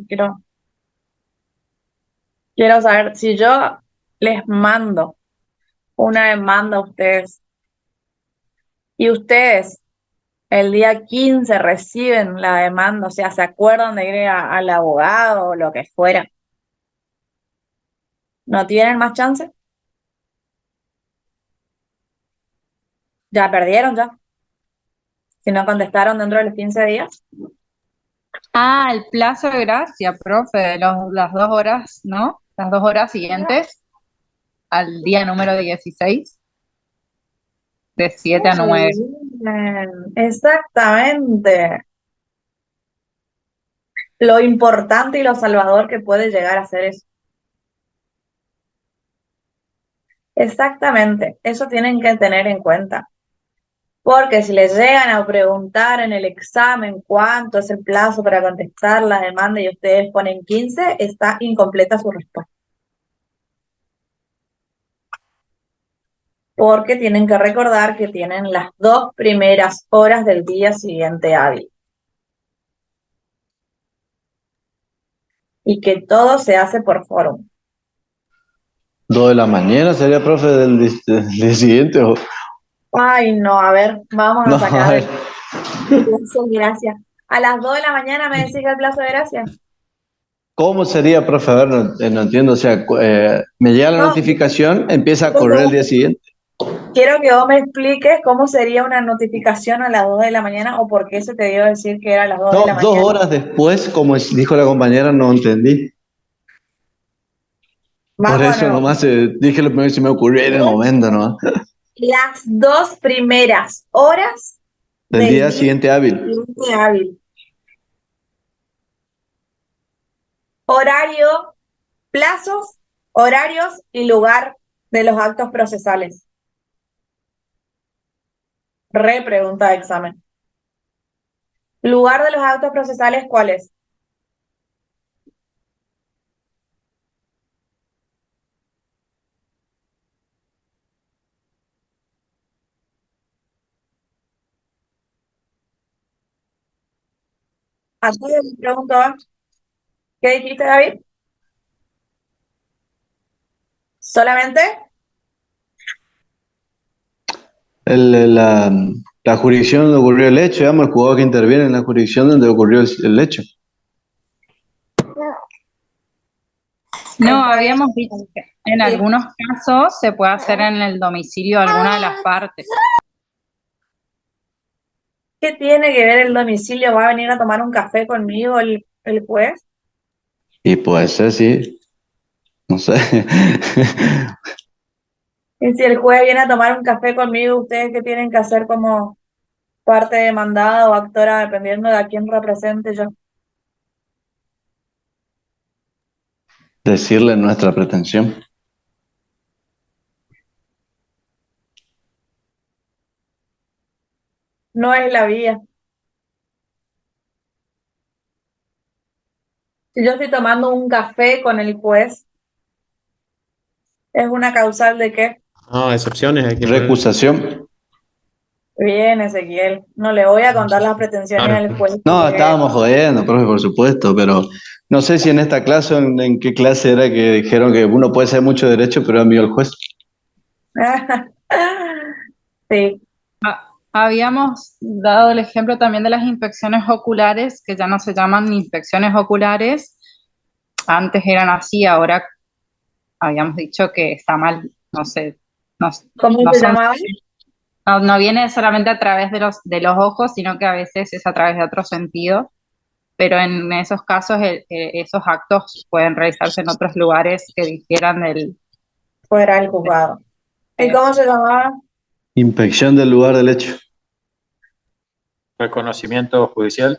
Quiero saber si yo les mando una demanda a ustedes y ustedes el día 15 reciben la demanda, o sea, se acuerdan de ir al abogado o lo que fuera, ¿no tienen más chance? Ya perdieron ya. Si no contestaron dentro de los 15 días. Ah, el plazo de gracia, profe, de las 2 horas, ¿no? Las 2 horas siguientes al día número 16, de 7 a Muy 9. bien, exactamente. Lo importante y lo salvador que puede llegar a ser eso. Exactamente, eso tienen que tener en cuenta. Porque si les llegan a preguntar en el examen cuánto es el plazo para contestar la demanda y ustedes ponen 15, está incompleta su respuesta. Porque tienen que recordar que tienen las 2 primeras horas del día siguiente hábil y que todo se hace por foro. 2 de la mañana sería, profe, del día siguiente. Ay, no, a ver, vamos No, a a sacar ver. el plazo de gracia. A las 2 de la mañana me decís que el plazo de gracia. ¿Cómo sería, profe? A ver, no entiendo. O sea, me llega la No, notificación, empieza a quiero que correr el vos día siguiente. quiero que vos me expliques cómo sería una notificación a las 2 de la mañana o por qué se te dio a decir que era a las 2 de No, la 2 mañana. horas después, como dijo la compañera, no entendí. Por Vamos de eso nuevo. nomás dije lo primero que se me ocurrió en el momento, ¿no? Las 2 primeras horas Del del día día siguiente hábil. siguiente hábil. Horario, plazos, horarios y lugar de los actos procesales. Pregunta de examen. ¿Lugar de los actos procesales cuál es? A ti me pregunto, ¿qué dijiste, David? ¿Solamente? El, la- la jurisdicción donde ocurrió el hecho, digamos, el jugador que interviene en la jurisdicción donde ocurrió el hecho. No, Está bien. habíamos dicho que en Sí. algunos casos se puede hacer en el domicilio de alguna de las partes. ¿Qué tiene que ver el domicilio? ¿Va a venir a tomar un café conmigo el juez? Y puede ser, sí, no sé. Y si el juez viene a tomar un café conmigo, ¿ustedes qué tienen que hacer como parte demandada o actora, dependiendo de a quién represente yo? Decirle nuestra pretensión. No es la vía. Si yo estoy tomando un café con el juez, ¿es una causal de qué? No, excepciones hay que poner. Recusación. Bien, Ezequiel. No le voy a contar las pretensiones Claro. al juez. No, porque- estábamos jodiendo, profe, por supuesto, pero no sé si en esta clase o en qué clase era que dijeron que uno puede saber mucho derecho, pero amigo el juez. Sí, Habíamos dado el ejemplo también de las inspecciones oculares, que ya no se llaman inspecciones oculares. Antes eran así, ahora habíamos dicho que está mal, no sé, no, ¿cómo no se son, llamaba? no viene solamente a través de los ojos, sino que a veces es a través de otro sentido, pero en esos casos esos actos pueden realizarse en otros lugares que difieran del... Fuera del juzgado. ¿Y cómo se llamaba? Inspección del lugar del hecho. Reconocimiento judicial.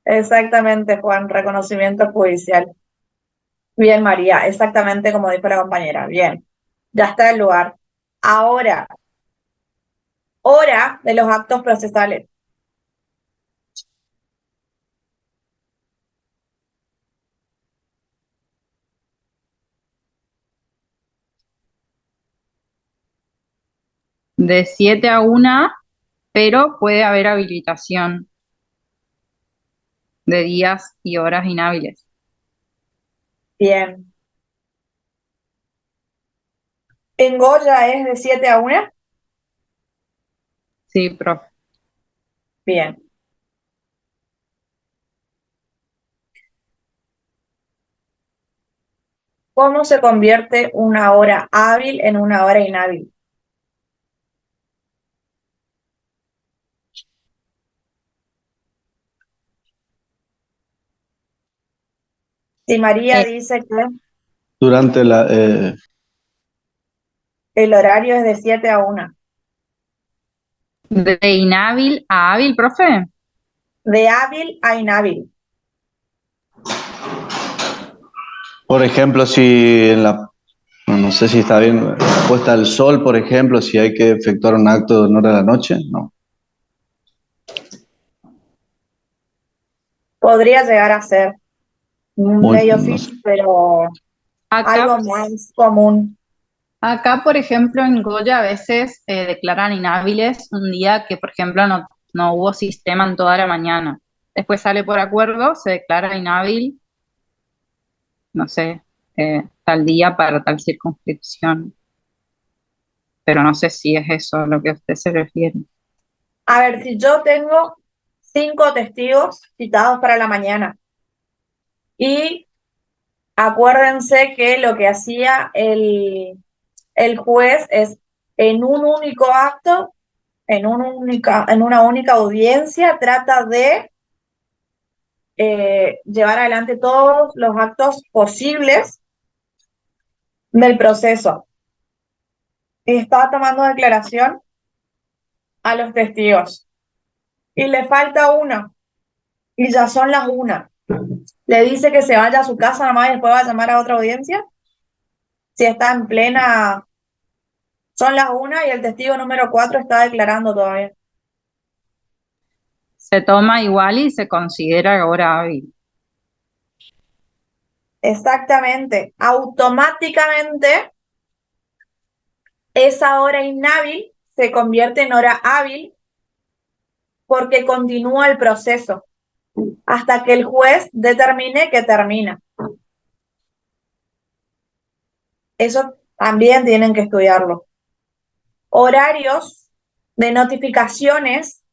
Exactamente, Juan, reconocimiento judicial. Bien, María, exactamente como dijo la compañera. Bien, ya está el lugar. Ahora, hora de los actos procesales. De 7 a 1, pero puede haber habilitación de días y horas inhábiles. Bien. En Goya es de 7 a 1. Sí, profe. Bien. ¿Cómo se convierte una hora hábil en una hora inhábil? Si María dice que Durante la... el horario es de 7 a 1. De inhábil a hábil, profe. De hábil a inhábil. por ejemplo, si en la... No sé si está bien, la puesta del sol, por ejemplo, si hay que efectuar un acto de honor a la noche, no. Podría llegar a ser un Muy, ley no oficio, sé. pero algo Acá, más común. acá, por ejemplo, en Goya a veces declaran inhábiles un día que, por ejemplo, no hubo sistema en toda la mañana. Después sale por acuerdo, se declara inhábil, no sé, tal día para tal circunscripción. Pero no sé si es eso a lo que usted se refiere. A ver, si yo tengo 5 testigos citados para la mañana y acuérdense que lo que hacía el juez es en un único acto, en una única audiencia, trata de llevar adelante todos los actos posibles del proceso. Y estaba tomando declaración a los testigos. Y le falta uno. Y ya son las 1. Le dice que se vaya a su casa nomás y después va a llamar a otra audiencia. Si está en plena... Son las 1 y el testigo número 4 está declarando todavía. Se toma igual y se considera hora hábil. Exactamente. Automáticamente esa hora inhábil se convierte en hora hábil porque continúa el proceso hasta que el juez determine que termina. Eso también tienen que estudiarlo. Horarios de notificaciones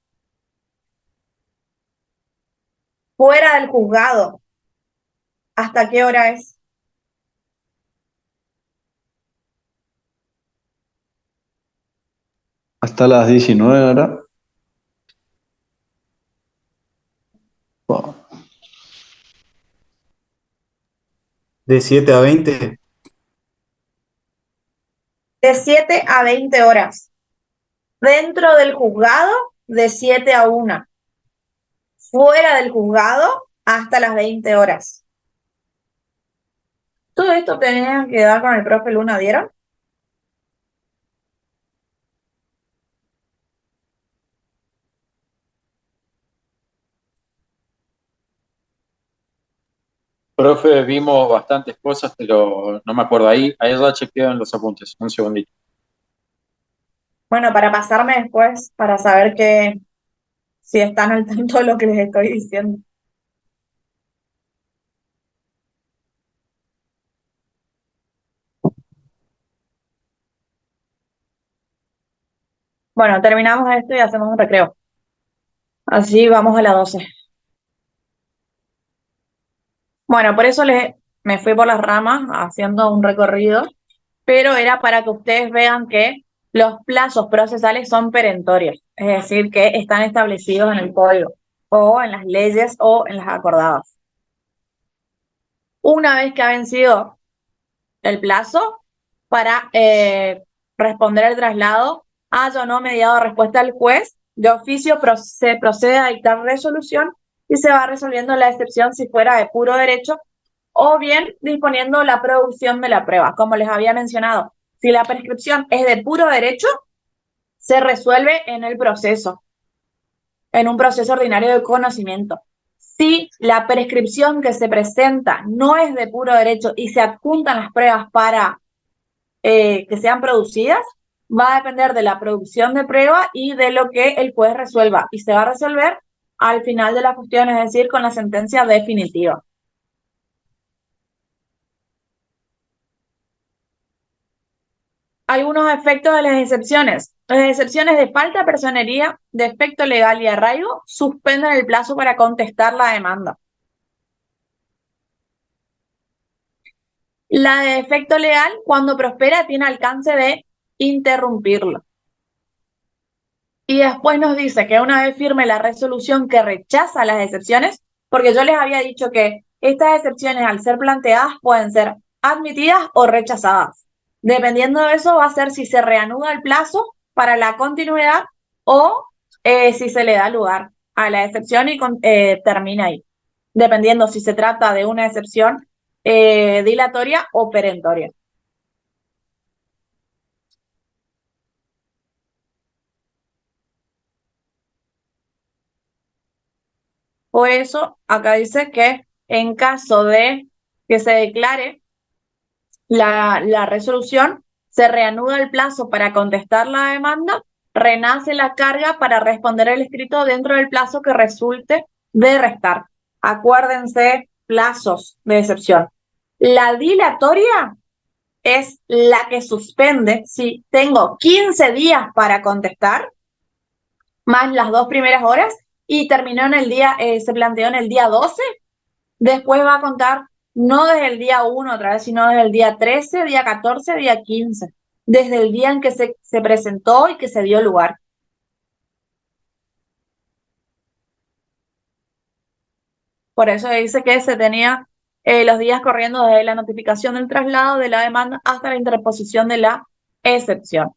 fuera del juzgado, ¿hasta qué hora es? Hasta las 19 horas. Wow. De 7 a 20. De 7 a 20 horas. Dentro del juzgado, de 7 a 1. Fuera del juzgado, hasta las 20 horas. Todo esto tenían que dar con el profe Luna, ¿dieron? Profe, vimos bastantes cosas, pero no me acuerdo. Ahí ya chequeo en los apuntes. Un segundito. Bueno, para pasarme después, para saber que si están al tanto de lo que les estoy diciendo. Bueno, terminamos esto y hacemos un recreo. Así vamos a las 12. Bueno, por eso me fui por las ramas haciendo un recorrido, pero era para que ustedes vean que los plazos procesales son perentorios, es decir, que están establecidos en el código, o en las leyes, o en las acordadas. Una vez que ha vencido el plazo para responder el traslado, haya o no mediado respuesta al juez, de oficio se procede a dictar resolución y se va resolviendo la excepción si fuera de puro derecho, o bien disponiendo la producción de la prueba. Como les había mencionado, si la prescripción es de puro derecho, se resuelve en el proceso, en un proceso ordinario de conocimiento. Si la prescripción que se presenta no es de puro derecho y se adjuntan las pruebas para que sean producidas, va a depender de la producción de prueba y de lo que el juez resuelva. Y se va a resolver al final de la cuestión, es decir, con la sentencia definitiva. Algunos efectos de las excepciones. Las excepciones de falta de personería, defecto legal y arraigo suspenden el plazo para contestar la demanda. La de defecto legal, cuando prospera, tiene alcance de interrumpirlo. Y después nos dice que una vez firme la resolución que rechaza las excepciones, porque yo les había dicho que estas excepciones al ser planteadas pueden ser admitidas o rechazadas. Dependiendo de eso va a ser si se reanuda el plazo para la continuidad o si se le da lugar a la excepción y termina ahí. Dependiendo si se trata de una excepción dilatoria o perentoria. Por eso, acá dice que en caso de que se declare la resolución, se reanuda el plazo para contestar la demanda, renace la carga para responder el escrito dentro del plazo que resulte de restar. Acuérdense, plazos de excepción. La dilatoria es la que suspende si tengo 15 días para contestar, más las 2 primeras horas, y terminó en el día, se planteó en el día 12, después va a contar no desde el día 1 otra vez, sino desde el día 13, día 14, día 15, desde el día en que se presentó y que se dio lugar. Por eso dice que se tenía los días corriendo desde la notificación del traslado de la demanda hasta la interposición de la excepción.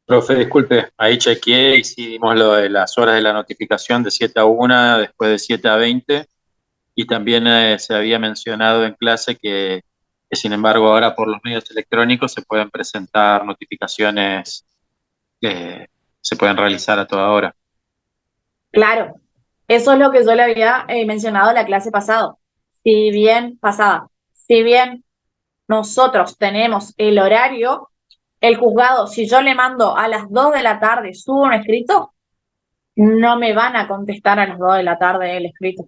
Profe, disculpe, ahí chequeé y sí dimos lo de las horas de la notificación de 7 a 1, después de 7 a 20, y también se había mencionado en clase que, sin embargo, ahora por los medios electrónicos se pueden presentar notificaciones que se pueden realizar a toda hora. Claro, eso es lo que yo le había mencionado en la clase pasada. Si bien nosotros tenemos el horario, el juzgado, si yo le mando a las 2 de la tarde, subo un escrito, no me van a contestar a las 2 de la tarde el escrito,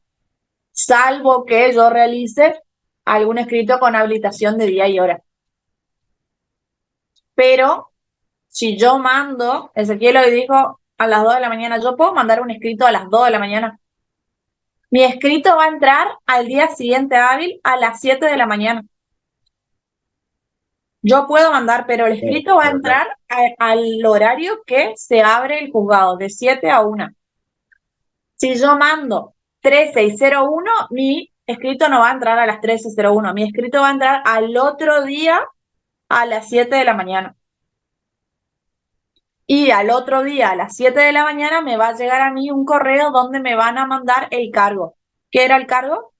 salvo que yo realice algún escrito con habilitación de día y hora. Pero si yo mando, Ezequiel hoy dijo a las 2 de la mañana, yo puedo mandar un escrito a las 2 de la mañana. Mi escrito va a entrar al día siguiente hábil a las 7 de la mañana. Yo puedo mandar, pero el escrito va a entrar al horario que se abre el juzgado, de 7 a 1. Si yo mando 13:01, mi escrito no va a entrar a las 13:01. Mi escrito va a entrar al otro día a las 7 de la mañana. Y al otro día a las 7 de la mañana me va a llegar a mí un correo donde me van a mandar el cargo. ¿Qué era el cargo?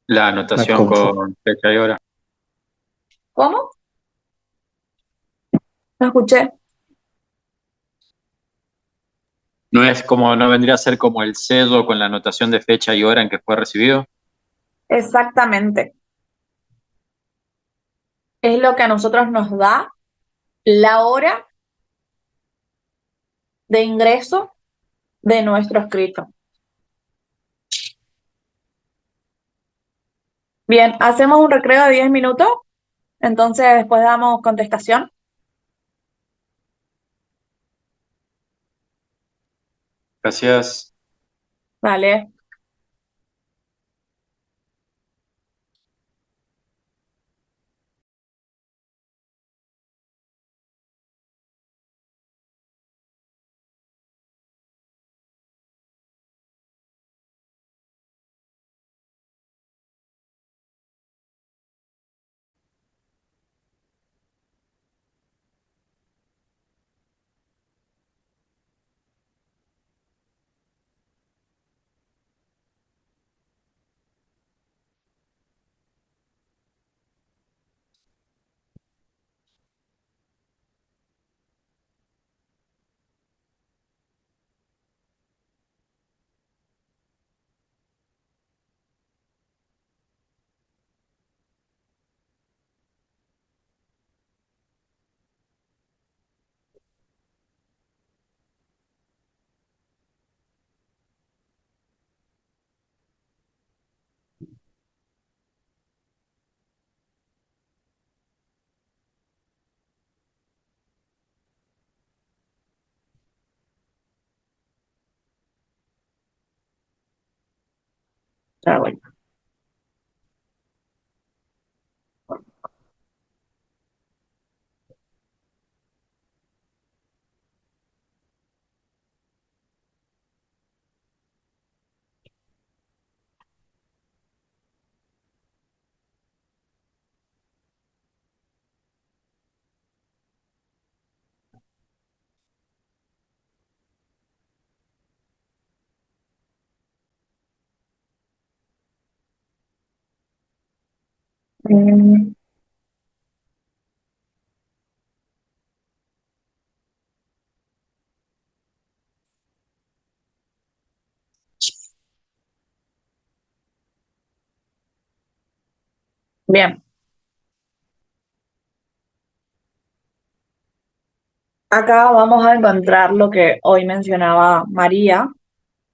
La anotación La confu- con fecha y hora. ¿Cómo? No escuché. No vendría a ser como el sello con la anotación de fecha y hora en que fue recibido. Exactamente. Es lo que a nosotros nos da la hora de ingreso de nuestro escrito. Bien, hacemos un recreo de 10 minutos, entonces después damos contestación. Gracias. Vale. Ya voy. Mm, Bien, acá vamos a encontrar lo que hoy mencionaba María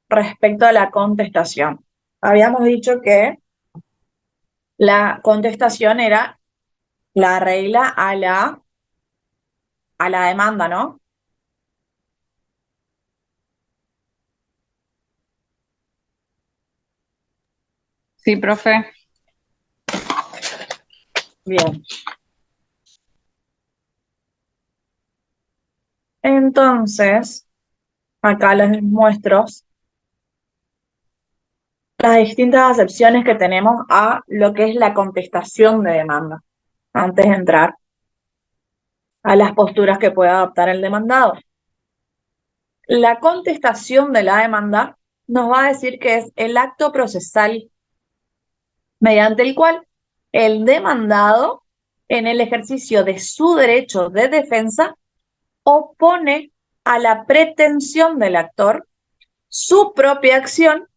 respecto a la contestación. Habíamos dicho que la contestación era la regla a la demanda, ¿no? Sí, profe. Bien. Entonces, acá les muestro las distintas acepciones que tenemos a lo que es la contestación de demanda, antes de entrar a las posturas que puede adoptar el demandado. La contestación de la demanda nos va a decir que es el acto procesal mediante el cual el demandado, en el ejercicio de su derecho de defensa, opone a la pretensión del actor su propia acción,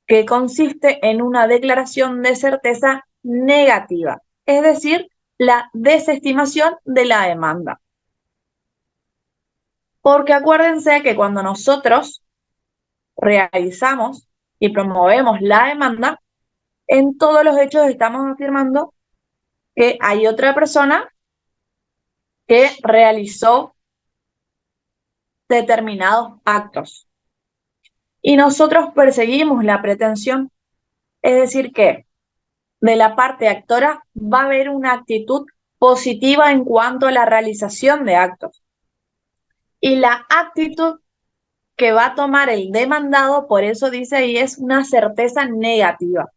que consiste en una declaración de certeza negativa, es decir, la desestimación de la demanda. Porque acuérdense que cuando nosotros realizamos y promovemos la demanda, en todos los hechos estamos afirmando que hay otra persona que realizó determinados actos. Y nosotros perseguimos la pretensión, es decir, que de la parte actora va a haber una actitud positiva en cuanto a la realización de actos. Y la actitud que va a tomar el demandado, por eso dice ahí, es una certeza negativa.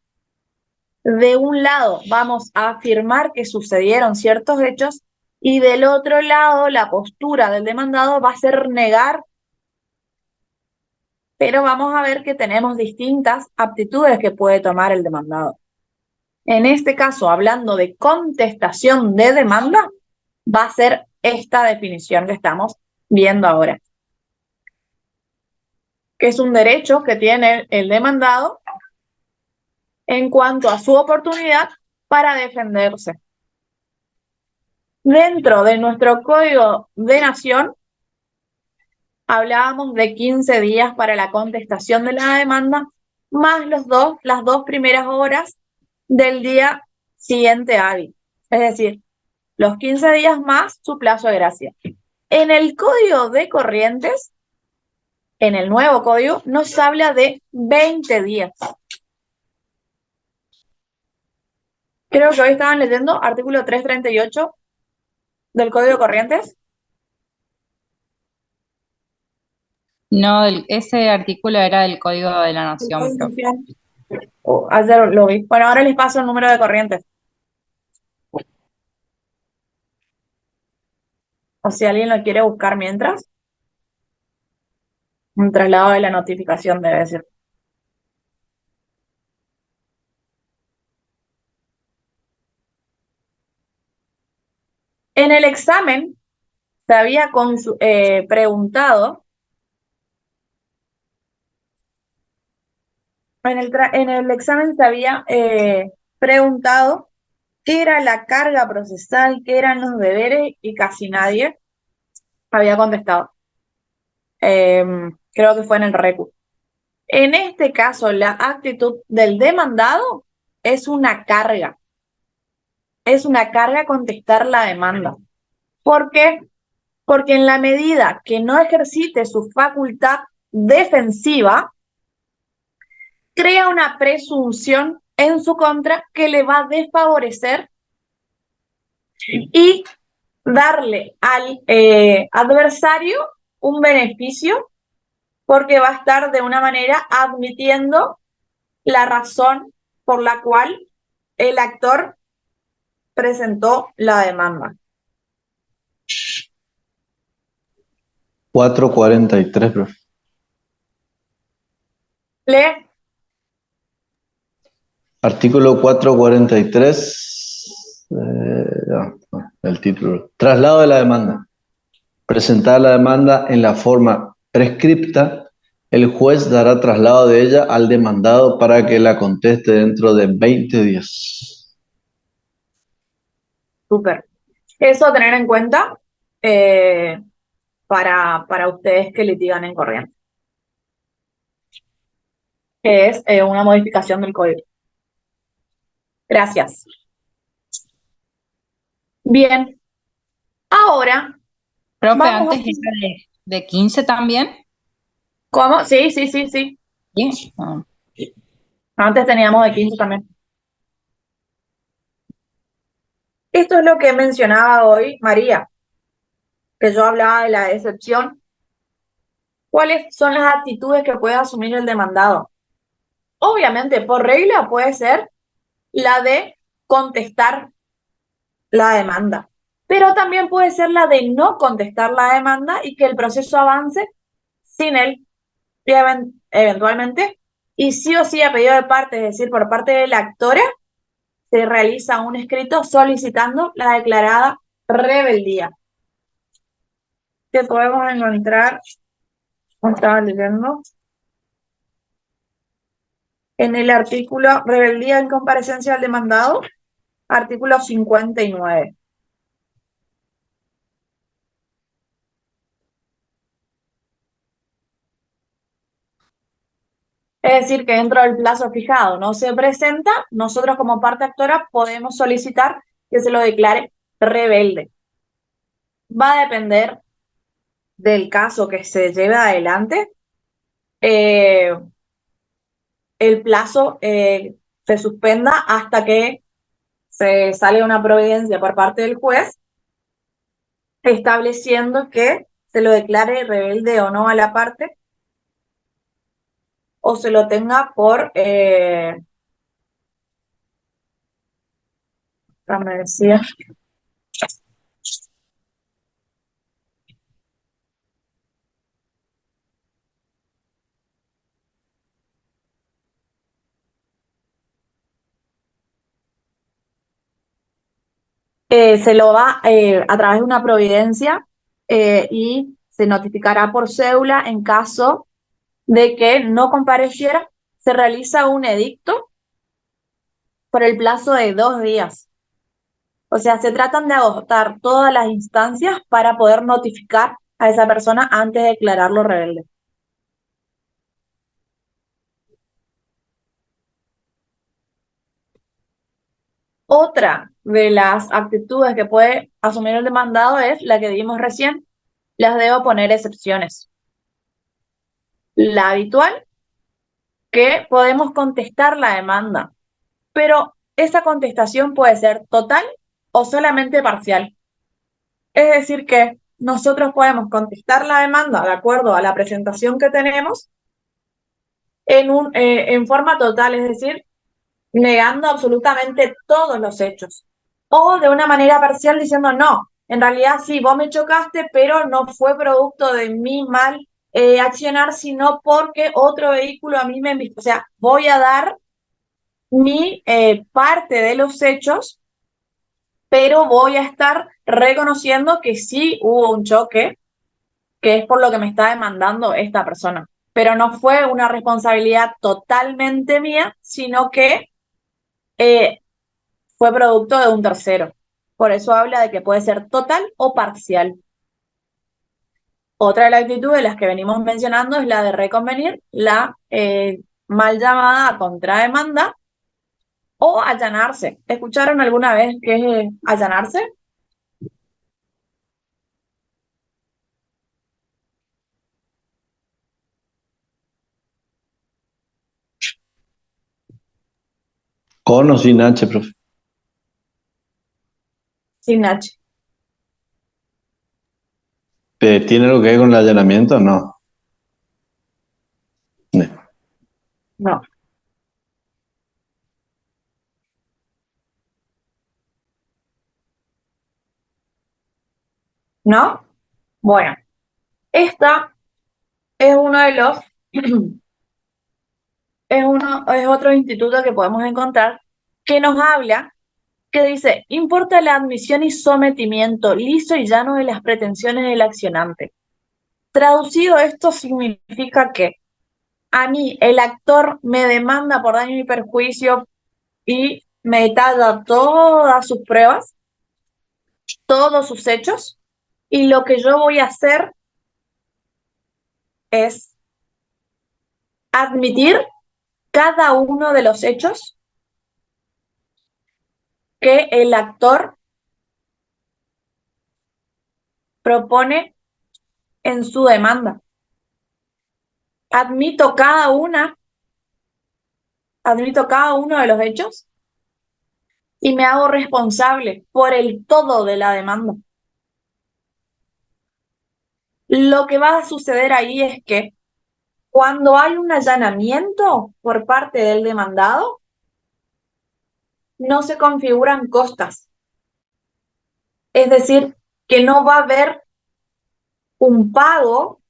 De un lado vamos a afirmar que sucedieron ciertos hechos y del otro lado la postura del demandado va a ser negar, pero vamos a ver que tenemos distintas aptitudes que puede tomar el demandado. En este caso, hablando de contestación de demanda, va a ser esta definición que estamos viendo ahora, que es un derecho que tiene el demandado en cuanto a su oportunidad para defenderse. Dentro de nuestro Código de Nación, hablábamos de 15 días para la contestación de la demanda, más las dos primeras horas del día siguiente hábil. Es decir, los 15 días más su plazo de gracia. En el Código de Corrientes, en el nuevo código, nos habla de 20 días. Creo que hoy estaban leyendo artículo 338 del Código de Corrientes. No, ese artículo era del Código de la Nación, profe. Ayer lo vi. Bueno, ahora les paso el número de Corrientes. O si alguien lo quiere buscar mientras. Un traslado de la notificación debe ser. En el examen se había preguntado, en el examen se había preguntado qué era la carga procesal, qué eran los deberes, y casi nadie había contestado. Creo que fue en el recu. En este caso, la actitud del demandado es una carga. Es una carga contestar la demanda. ¿Por qué? Porque en la medida que no ejercite su facultad defensiva, crea una presunción en su contra que le va a desfavorecer y darle al adversario un beneficio, porque va a estar de una manera admitiendo la razón por la cual el actor presentó la demanda. 443, profe. Lee. Artículo 443, el título. Traslado de la demanda. Presentar la demanda en la forma prescripta, el juez dará traslado de ella al demandado para que la conteste dentro de 20 días. Súper. Eso a tener en cuenta para ustedes que litigan en corriente, que es una modificación del código. Gracias. Bien. Ahora, Profe, vamos antes era de 15 también. ¿cómo? Sí. ¿Sí? Ah. Antes teníamos de 15 también. Esto es lo que mencionaba hoy María, que yo hablaba de la excepción. ¿Cuáles son las actitudes que puede asumir el demandado? Obviamente, por regla puede ser la de contestar la demanda, pero también puede ser la de no contestar la demanda y que el proceso avance sin él, y eventualmente, y sí o sí a pedido de parte, es decir, por parte de la actora, se realiza un escrito solicitando la declarada rebeldía. Que podemos encontrar, como estaba leyendo, en el artículo rebeldía en comparecencia del demandado, artículo 59. Es decir, que dentro del plazo fijado no se presenta, nosotros como parte actora podemos solicitar que se lo declare rebelde. Va a depender del caso que se lleve adelante. El plazo se suspenda hasta que se salga una providencia por parte del juez estableciendo que se lo declare rebelde o no a la parte, o se lo tenga por, me decía, se lo va a través de una providencia y se notificará por cédula en caso de que no compareciera. Se realiza un edicto por el plazo de 2 días. O sea, se tratan de agotar todas las instancias para poder notificar a esa persona antes de declararlo rebelde. Otra de las actitudes que puede asumir el demandado es la que vimos recién, las de oponer excepciones. La habitual, que podemos contestar la demanda, pero esa contestación puede ser total o solamente parcial. Es decir, que nosotros podemos contestar la demanda de acuerdo a la presentación que tenemos en forma total, es decir, negando absolutamente todos los hechos. O de una manera parcial diciendo, no, en realidad sí, vos me chocaste, pero no fue producto de mi mal accionar, sino porque otro vehículo a mí me envió. O sea, voy a dar mi parte de los hechos, pero voy a estar reconociendo que sí hubo un choque, que es por lo que me está demandando esta persona. Pero no fue una responsabilidad totalmente mía, sino que fue producto de un tercero. Por eso habla de que puede ser total o parcial. Otra de las actitudes de las que venimos mencionando es la de reconvenir, la mal llamada contrademanda o allanarse. ¿Escucharon alguna vez qué es allanarse? ¿Con o sin H, profe? Sin H. ¿Tiene algo que ver con el allanamiento o no? No. No. ¿No? Bueno, esta es uno de los es otro instituto que podemos encontrar que nos habla, que dice, importa la admisión y sometimiento liso y llano de las pretensiones del accionante. Traducido, esto significa que a mí el actor me demanda por daño y perjuicio y me detalla todas sus pruebas, todos sus hechos, y lo que yo voy a hacer es admitir cada uno de los hechos que el actor propone en su demanda. Admito cada uno de los hechos y me hago responsable por el todo de la demanda. Lo que va a suceder ahí es que cuando hay un allanamiento por parte del demandado, no se configuran costas. Es decir, que no va a haber un pago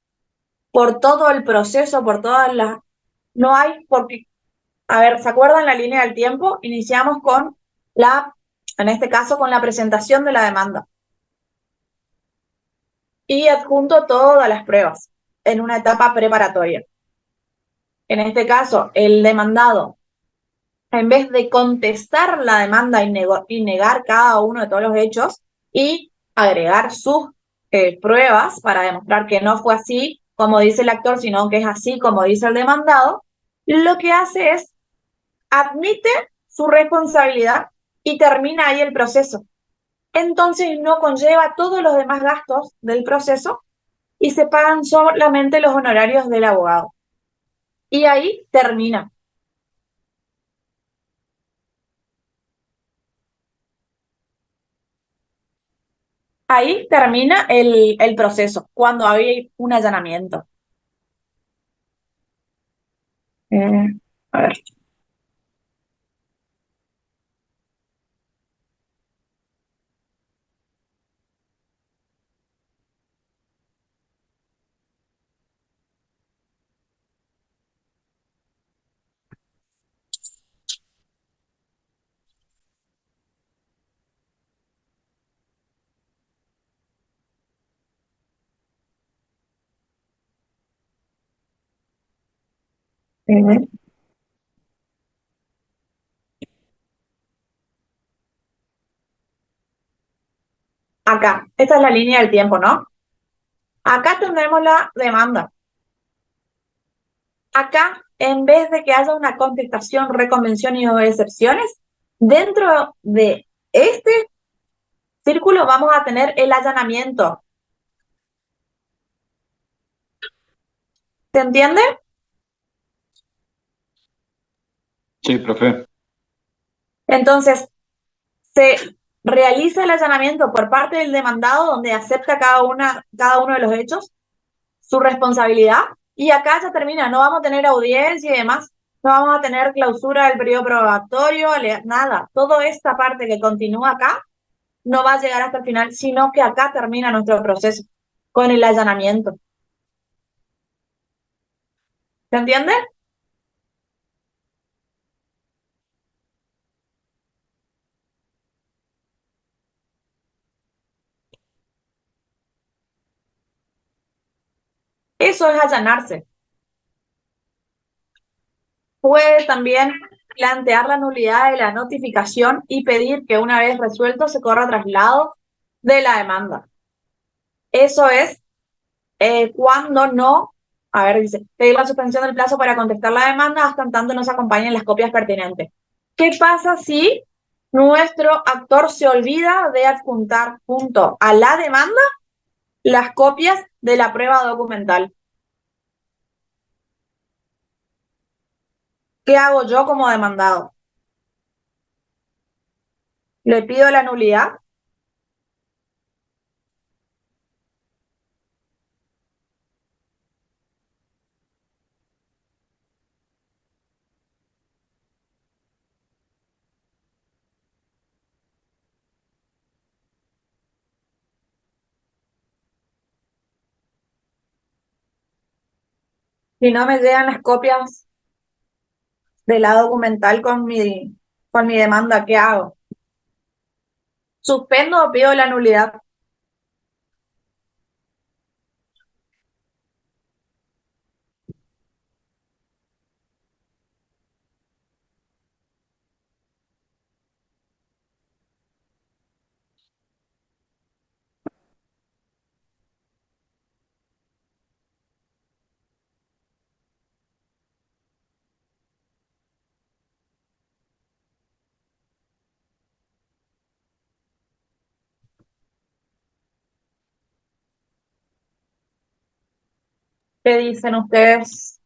por todo el proceso, por todas las... No hay, porque, a ver, ¿se acuerdan la línea del tiempo? Iniciamos con en este caso, con la presentación de la demanda. Y adjunto todas las pruebas en una etapa preparatoria. En este caso, el demandado, en vez de contestar la demanda y negar cada uno de todos los hechos y agregar sus pruebas para demostrar que no fue así como dice el actor, sino que es así como dice el demandado, lo que hace es admite su responsabilidad y termina ahí el proceso. entonces no conlleva todos los demás gastos del proceso y se pagan solamente los honorarios del abogado. Y ahí termina. Ahí termina el proceso, cuando hay un allanamiento. A ver. Acá, esta es la línea del tiempo, ¿no? Acá tendremos la demanda. Acá, en vez de que haya una contestación, reconvención y o excepciones, dentro de este círculo vamos a tener el allanamiento. ¿Se entiende? Sí, profe. Entonces, se realiza el allanamiento por parte del demandado, donde acepta cada uno de los hechos, su responsabilidad, y acá ya termina, no vamos a tener audiencia y demás, no vamos a tener clausura del periodo probatorio, nada. Toda esta parte que continúa acá no va a llegar hasta el final, sino que acá termina nuestro proceso con el allanamiento. ¿Se entiende? Eso es allanarse. Puede también plantear la nulidad de la notificación y pedir que una vez resuelto se corra traslado de la demanda. Eso es cuando no, a ver, dice, pedir la suspensión del plazo para contestar la demanda hasta en tanto nos acompañen las copias pertinentes. ¿Qué pasa si nuestro actor se olvida de adjuntar junto a la demanda las copias de la prueba documental? ¿Qué hago yo como demandado? ¿Le pido la nulidad? Si no me llegan las copias de la documental con mi demanda, ¿qué hago? ¿Suspendo o pido la nulidad? ¿Qué dicen ustedes?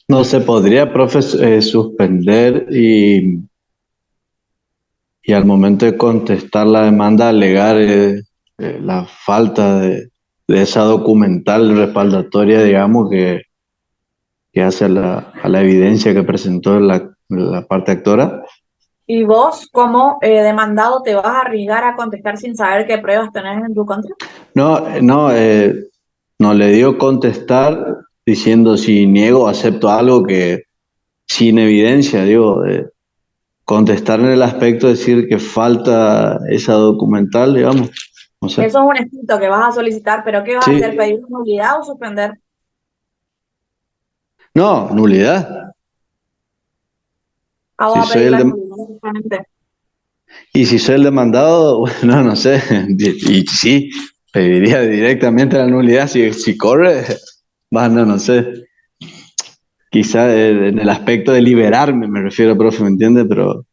No se podría, profe, suspender y al momento de contestar la demanda alegar la falta de esa documental respaldatoria, digamos, que hace a la evidencia que presentó la parte actora. ¿Y vos, como demandado, te vas a arriesgar a contestar sin saber qué pruebas tenés en tu contra? No le dio contestar diciendo si niego o acepto algo que sin evidencia, digo, contestar en el aspecto de decir que falta esa documental, digamos, no sé. Eso es un escrito que vas a solicitar, pero ¿qué vas a hacer? Sí, ¿Pedir nulidad o suspender? no, nulidad. Ah, Si vas a soy pedir el la de- nulidad directamente. y si soy el demandado, bueno, no sé. Y sí, pediría directamente la nulidad. Si corre, bueno, no sé. Quizá en el aspecto de liberarme, me refiero, profe, ¿me entiende? Pero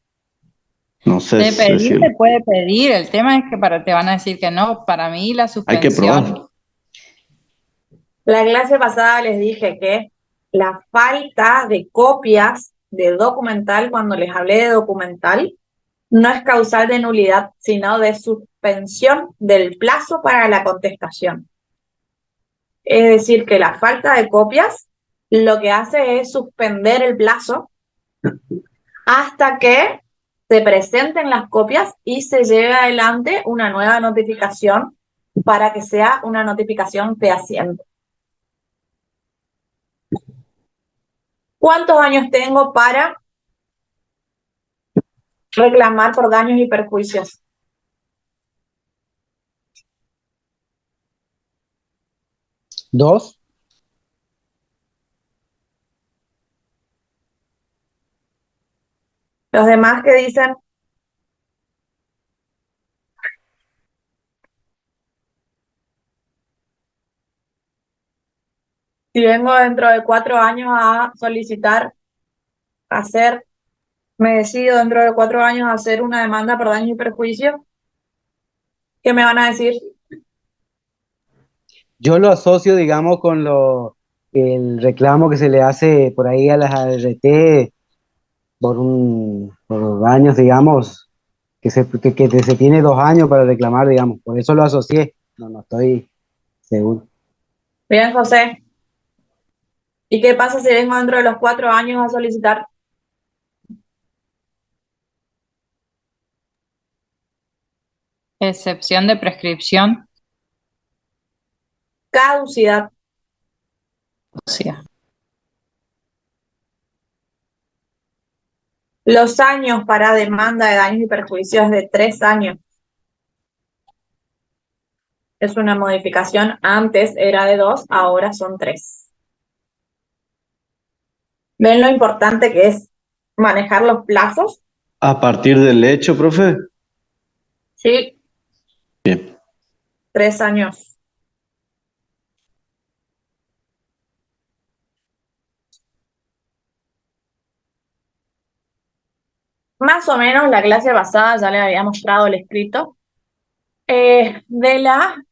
No sé De pedir decirlo. se puede pedir, el tema es que te van a decir que no. Para mí la Hay que suspensión, probar. La clase pasada les dije que la falta de copias de documental, cuando les hablé de documental, no es causal de nulidad, sino de suspensión del plazo para la contestación. Es decir, que la falta de copias lo que hace es suspender el plazo hasta que se presenten las copias y se lleve adelante una nueva notificación para que sea una notificación fehaciente. ¿Cuántos años tengo para reclamar por daños y perjuicios? ¿Dos? Los demás que dicen, si vengo dentro de 4 años a solicitar, me decido dentro de 4 años a hacer una demanda por daños y perjuicios, ¿qué me van a decir? Yo lo asocio, digamos, con el reclamo que se le hace por ahí a las ART por daños, digamos, que se tiene 2 años para reclamar, digamos. Por eso lo asocié. No estoy seguro. Bien, José. ¿Y qué pasa si vengo dentro de los 4 años a solicitar? excepción de prescripción, Caducidad. o sea, Los años para demanda de daños y perjuicios de 3 años. Es una modificación, antes era de 2, ahora son 3. ¿Ven lo importante que es manejar los plazos? A partir del hecho, profe. Sí, Bien. 3 años. Más o menos la clase pasada ya le había mostrado el escrito de la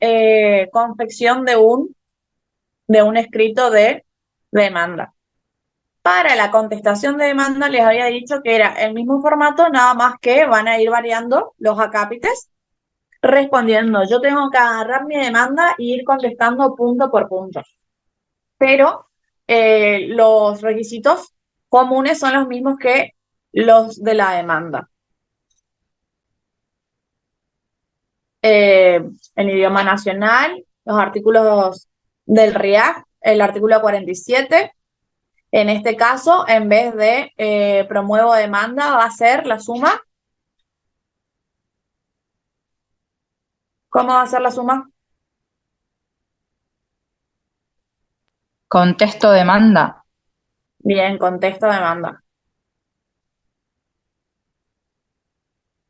confección de un escrito de demanda. Para la contestación de demanda les había dicho que era el mismo formato, nada más que van a ir variando los acápites respondiendo. Yo tengo que agarrar mi demanda e ir contestando punto por punto. Pero los requisitos comunes son los mismos que los de la demanda. En idioma nacional, los artículos del RIAC, el artículo 47. En este caso, en vez de promuevo demanda, va a ser la suma. ¿Cómo va a ser la suma? contesto demanda, Bien, contexto demanda.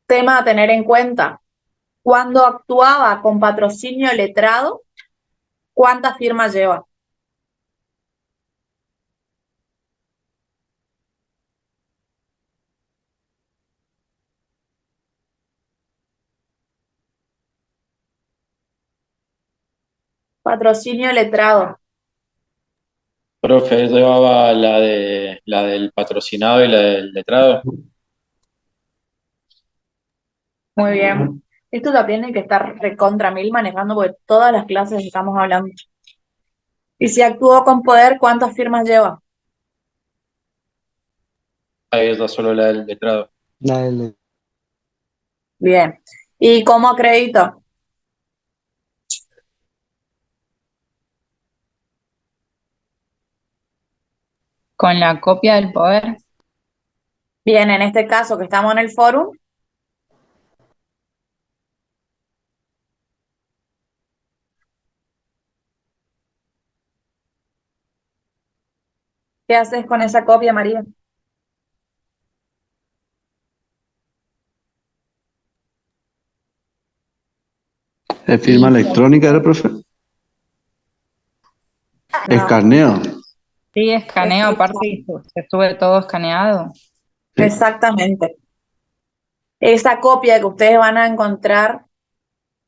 Tema a tener en cuenta. Cuando actuaba con patrocinio letrado, ¿cuántas firmas lleva? Patrocinio letrado. Profe, llevaba la del patrocinado y la del letrado. Muy bien. Esto también hay que estar recontra mil manejando porque todas las clases estamos hablando. Y si actuó con poder, ¿cuántas firmas lleva? Ahí está solo la del letrado. Bien. ¿Y cómo acredito? con la copia del poder, Bien, en este caso que estamos en el fórum, ¿qué haces con esa copia, María? ¿Es firma y electrónica, era, profe? No, Escaneo. sí, escaneo, aparte y se sube todo escaneado. exactamente. Esa copia que ustedes van a encontrar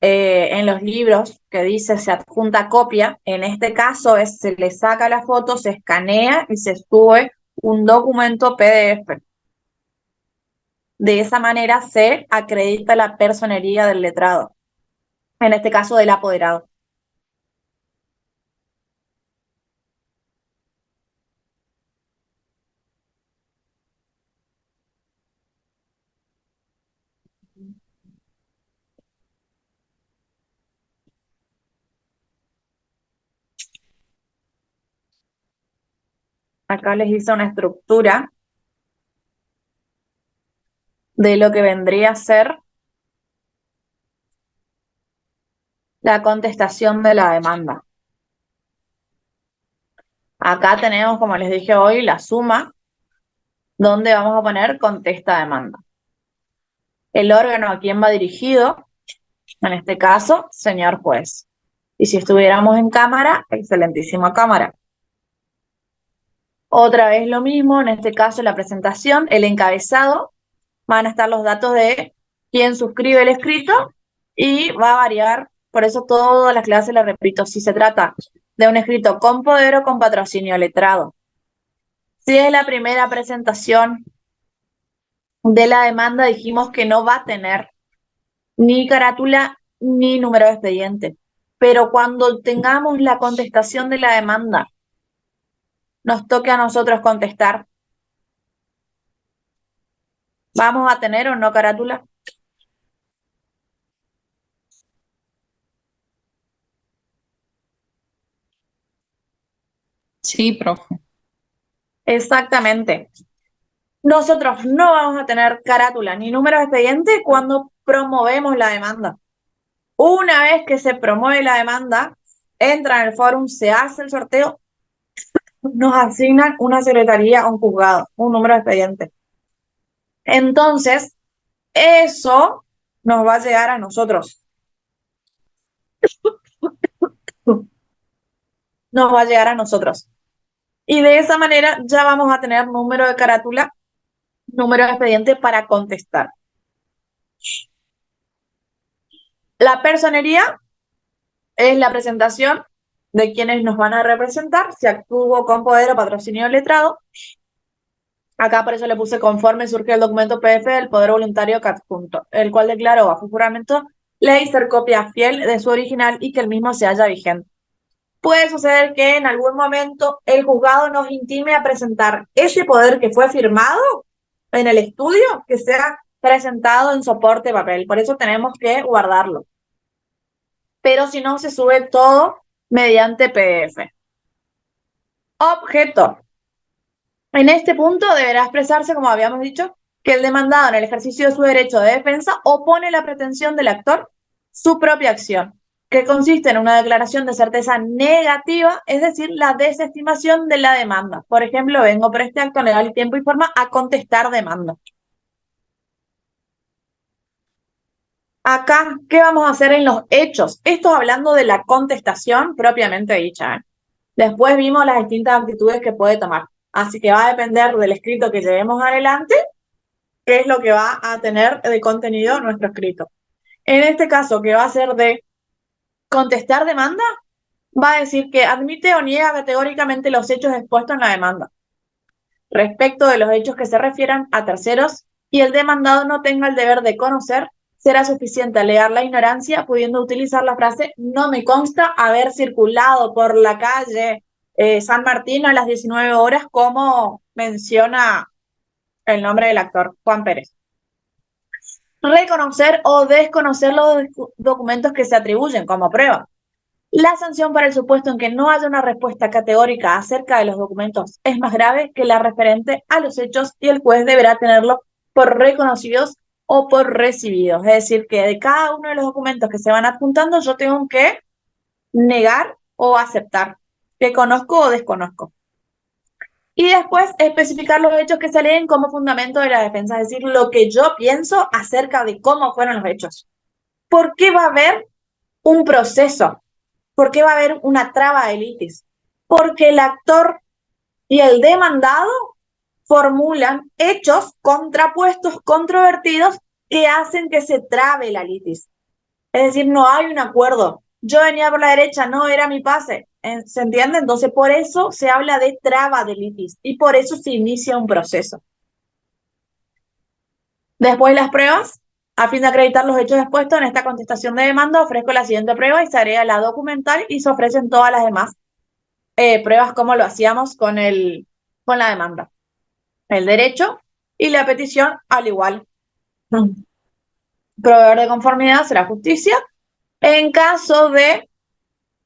en los libros que dice se adjunta copia, en este caso se le saca la foto, se escanea y se sube un documento PDF. De esa manera se acredita la personería del letrado, en este caso del apoderado. Acá les hice una estructura de lo que vendría a ser la contestación de la demanda. Acá tenemos, como les dije hoy, la suma, donde vamos a poner contesta demanda. El órgano a quien va dirigido, en este caso, señor juez. Y si estuviéramos en cámara, excelentísima cámara. Otra vez lo mismo, en este caso la presentación, el encabezado, van a estar los datos de quién suscribe el escrito y va a variar, por eso todas las clases les repito, si se trata de un escrito con poder o con patrocinio letrado. Si es la primera presentación de la demanda, dijimos que no va a tener ni carátula ni número de expediente. Pero cuando tengamos la contestación de la demanda, nos toque a nosotros contestar, ¿vamos a tener o no carátula? Sí, profe. Exactamente. Nosotros no vamos a tener carátula ni número de expediente cuando promovemos la demanda. Una vez que se promueve la demanda, entra en el fórum, se hace el sorteo, nos asignan una secretaría o un juzgado, un número de expediente. Entonces, eso nos va a llegar a nosotros. Nos va a llegar a nosotros. Y de esa manera ya vamos a tener número de carátula, número de expediente para contestar. La personería es la presentación de quienes nos van a representar, si actúo con poder o patrocinio letrado. Acá por eso le puse conforme surge el documento PDF del poder voluntario que adjunto, el cual declaró bajo juramento ley ser copia fiel de su original y que el mismo se halla vigente. Puede suceder que en algún momento el juzgado nos intime a presentar ese poder que fue firmado en el estudio, que sea presentado en soporte papel. Por eso tenemos que guardarlo. Pero si no, se sube todo mediante PDF. Objeto. En este punto deberá expresarse, como habíamos dicho, que el demandado en el ejercicio de su derecho de defensa opone la pretensión del actor su propia acción, que consiste en una declaración de certeza negativa, es decir, la desestimación de la demanda. Por ejemplo, vengo por este acto legal y tiempo y forma a contestar demanda. Acá, ¿qué vamos a hacer en los hechos? Esto hablando de la contestación propiamente dicha, ¿eh? Después vimos las distintas actitudes que puede tomar. Así que va a depender del escrito que llevemos adelante, qué es lo que va a tener de contenido nuestro escrito. En este caso, que va a ser de contestar demanda, va a decir que admite o niega categóricamente los hechos expuestos en la demanda, respecto de los hechos que se refieran a terceros y el demandado no tenga el deber de conocer, será suficiente alegar la ignorancia, pudiendo utilizar la frase no me consta haber circulado por la calle San Martín a las 19 horas, como menciona el nombre del actor, Juan Pérez. Reconocer o desconocer los documentos que se atribuyen como prueba. La sanción para el supuesto en que no haya una respuesta categórica acerca de los documentos es más grave que la referente a los hechos y el juez deberá tenerlo por reconocidos o por recibidos. Es decir, que de cada uno de los documentos que se van adjuntando yo tengo que negar o aceptar, que conozco o desconozco. Y después especificar los hechos que se leen como fundamento de la defensa, es decir, lo que yo pienso acerca de cómo fueron los hechos. ¿Por qué va a haber un proceso? ¿Por qué va a haber una traba de litis? Porque el actor y el demandado formulan hechos contrapuestos, controvertidos que hacen que se trabe la litis. Es decir, no hay un acuerdo. Yo venía por la derecha, no era mi pase. ¿Se entiende? Entonces, por eso se habla de traba de litis y por eso se inicia un proceso. Después de las pruebas, a fin de acreditar los hechos expuestos en esta contestación de demanda, ofrezco la siguiente prueba y se agrega la documental y se ofrecen todas las demás pruebas como lo hacíamos con la demanda. El derecho y la petición al igual. Proveedor de conformidad será justicia. En caso de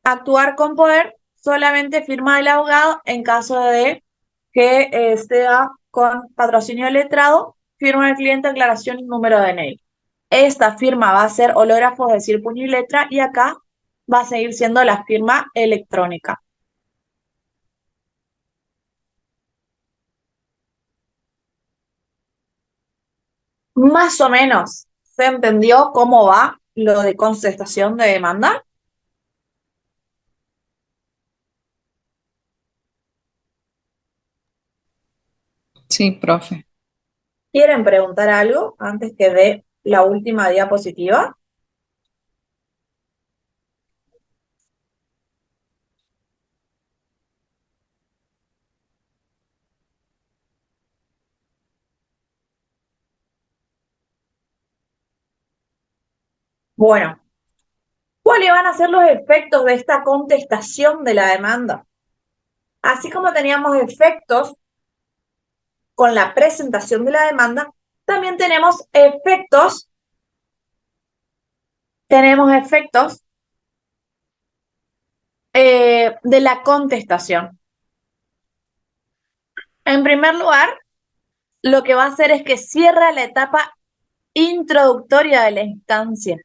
actuar con poder, solamente firma del abogado. En caso de que sea con patrocinio letrado, firma del cliente, aclaración y número de DNI. Esta firma va a ser hológrafo, es decir, puño y letra, y acá va a seguir siendo la firma electrónica. Más o menos, ¿se entendió cómo va lo de contestación de demanda? Sí, profe. ¿Quieren preguntar algo antes que dé la última diapositiva? Bueno, ¿cuáles van a ser los efectos de esta contestación de la demanda? Así como teníamos efectos con la presentación de la demanda, también tenemos efectos de la contestación. En primer lugar, lo que va a hacer es que cierra la etapa introductoria de la instancia,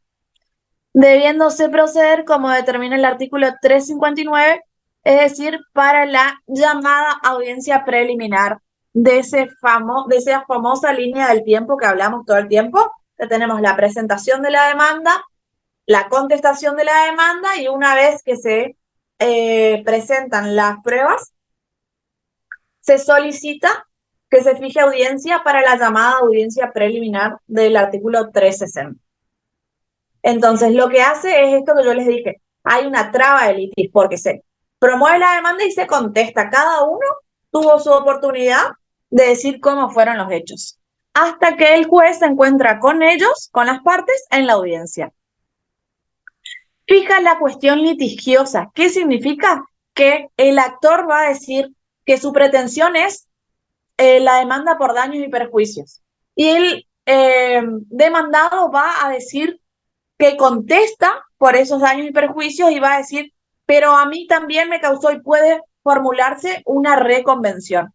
debiéndose proceder como determina el artículo 359, es decir, para la llamada audiencia preliminar de esa famosa línea del tiempo que hablamos todo el tiempo, que tenemos la presentación de la demanda, la contestación de la demanda y una vez que se presentan las pruebas, se solicita que se fije audiencia para la llamada audiencia preliminar del artículo 360. Entonces, lo que hace es esto que yo les dije. Hay una traba de litis porque se promueve la demanda y se contesta. Cada uno tuvo su oportunidad de decir cómo fueron los hechos, hasta que el juez se encuentra con ellos, con las partes, en la audiencia. Fija la cuestión litigiosa. ¿Qué significa? Que el actor va a decir que su pretensión es la demanda por daños y perjuicios. Y el demandado va a decir que contesta por esos daños y perjuicios y va a decir, pero a mí también me causó, y puede formularse una reconvención.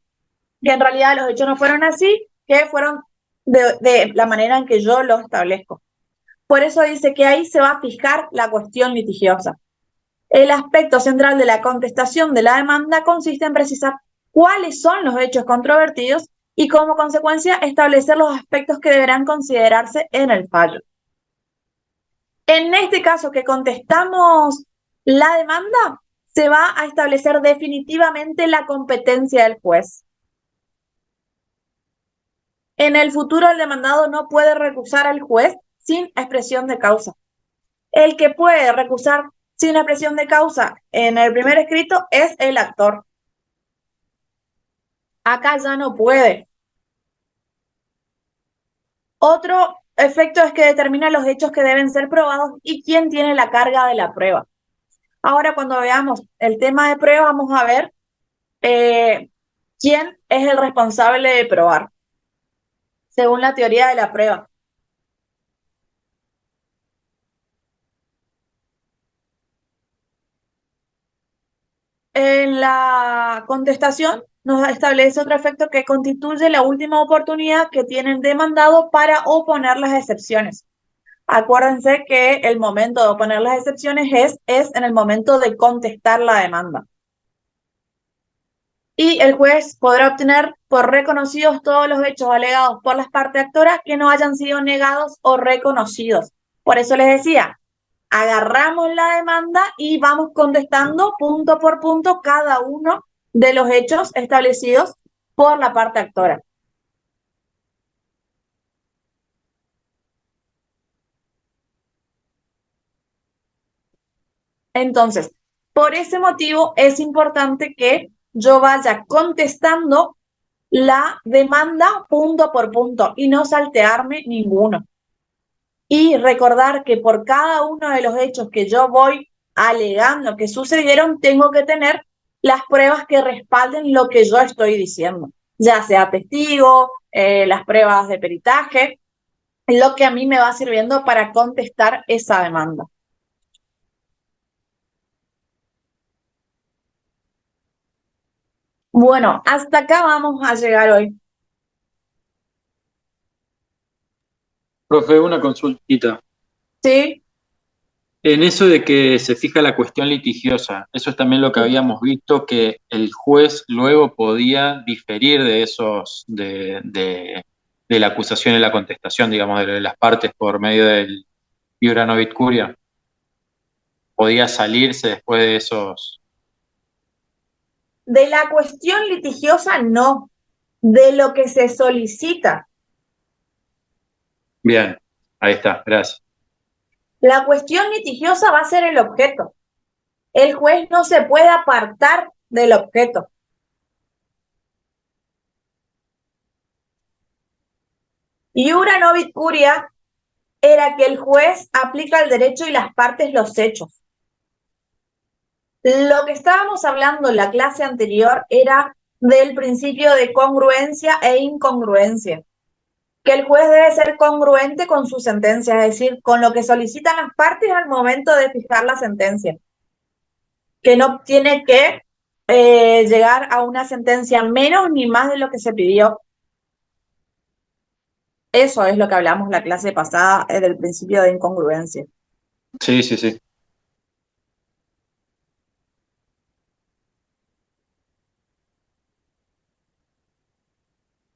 Que en realidad los hechos no fueron así, que fueron de la manera en que yo lo establezco. Por eso dice que ahí se va a fijar la cuestión litigiosa. El aspecto central de la contestación de la demanda consiste en precisar cuáles son los hechos controvertidos y como consecuencia establecer los aspectos que deberán considerarse en el fallo. En este caso que contestamos la demanda, se va a establecer definitivamente la competencia del juez. En el futuro el demandado no puede recusar al juez sin expresión de causa. El que puede recusar sin expresión de causa en el primer escrito es el actor. Acá ya no puede. Otro efecto es que determina los hechos que deben ser probados y quién tiene la carga de la prueba. Ahora, cuando veamos el tema de prueba, vamos a ver quién es el responsable de probar, según la teoría de la prueba. En la contestación nos establece otro efecto que constituye la última oportunidad que tiene el demandado para oponer las excepciones. Acuérdense que el momento de oponer las excepciones es en el momento de contestar la demanda. Y el juez podrá obtener por reconocidos todos los hechos alegados por las partes actoras que no hayan sido negados o reconocidos. Por eso les decía, agarramos la demanda y vamos contestando punto por punto cada uno de los hechos establecidos por la parte actora. Entonces, por ese motivo es importante que yo vaya contestando la demanda punto por punto y no saltearme ninguno. Y recordar que por cada uno de los hechos que yo voy alegando que sucedieron, tengo que tener las pruebas que respalden lo que yo estoy diciendo, ya sea testigo, las pruebas de peritaje, lo que a mí me va sirviendo para contestar esa demanda. Bueno, hasta acá vamos a llegar hoy. Profe, una consultita. ¿Sí? En eso de que se fija la cuestión litigiosa, eso es también lo que habíamos visto, que el juez luego podía diferir de esos, de la acusación y la contestación, digamos, de las partes por medio del iura novit curia. Podía salirse después de esos. De la cuestión litigiosa, no. De lo que se solicita. Bien, ahí está, gracias. La cuestión litigiosa va a ser el objeto. El juez no se puede apartar del objeto. Iura novit curia era que el juez aplica el derecho y las partes los hechos. Lo que estábamos hablando en la clase anterior era del principio de congruencia e incongruencia, que el juez debe ser congruente con su sentencia, es decir, con lo que solicitan las partes al momento de fijar la sentencia, que no tiene que llegar a una sentencia menos ni más de lo que se pidió. Eso es lo que hablamos la clase pasada del principio de incongruencia. Sí, sí, sí.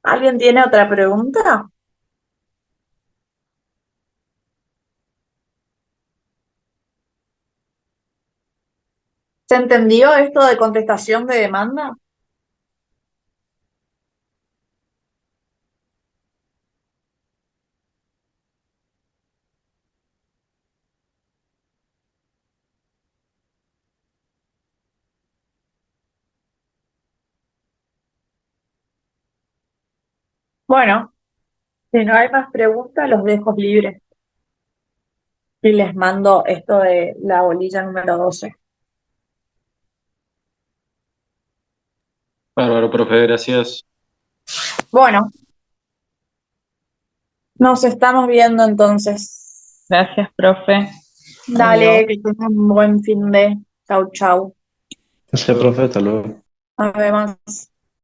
¿Alguien tiene otra pregunta? ¿Se entendió esto de contestación de demanda? Bueno, si no hay más preguntas, los dejo libres. Y les mando esto de la bolilla número 12. Bárbaro, profe, gracias. Bueno, nos estamos viendo entonces. Gracias, profe. Dale, que tengan un buen fin de. Chau, chau. Gracias, profe, hasta luego. Nos vemos.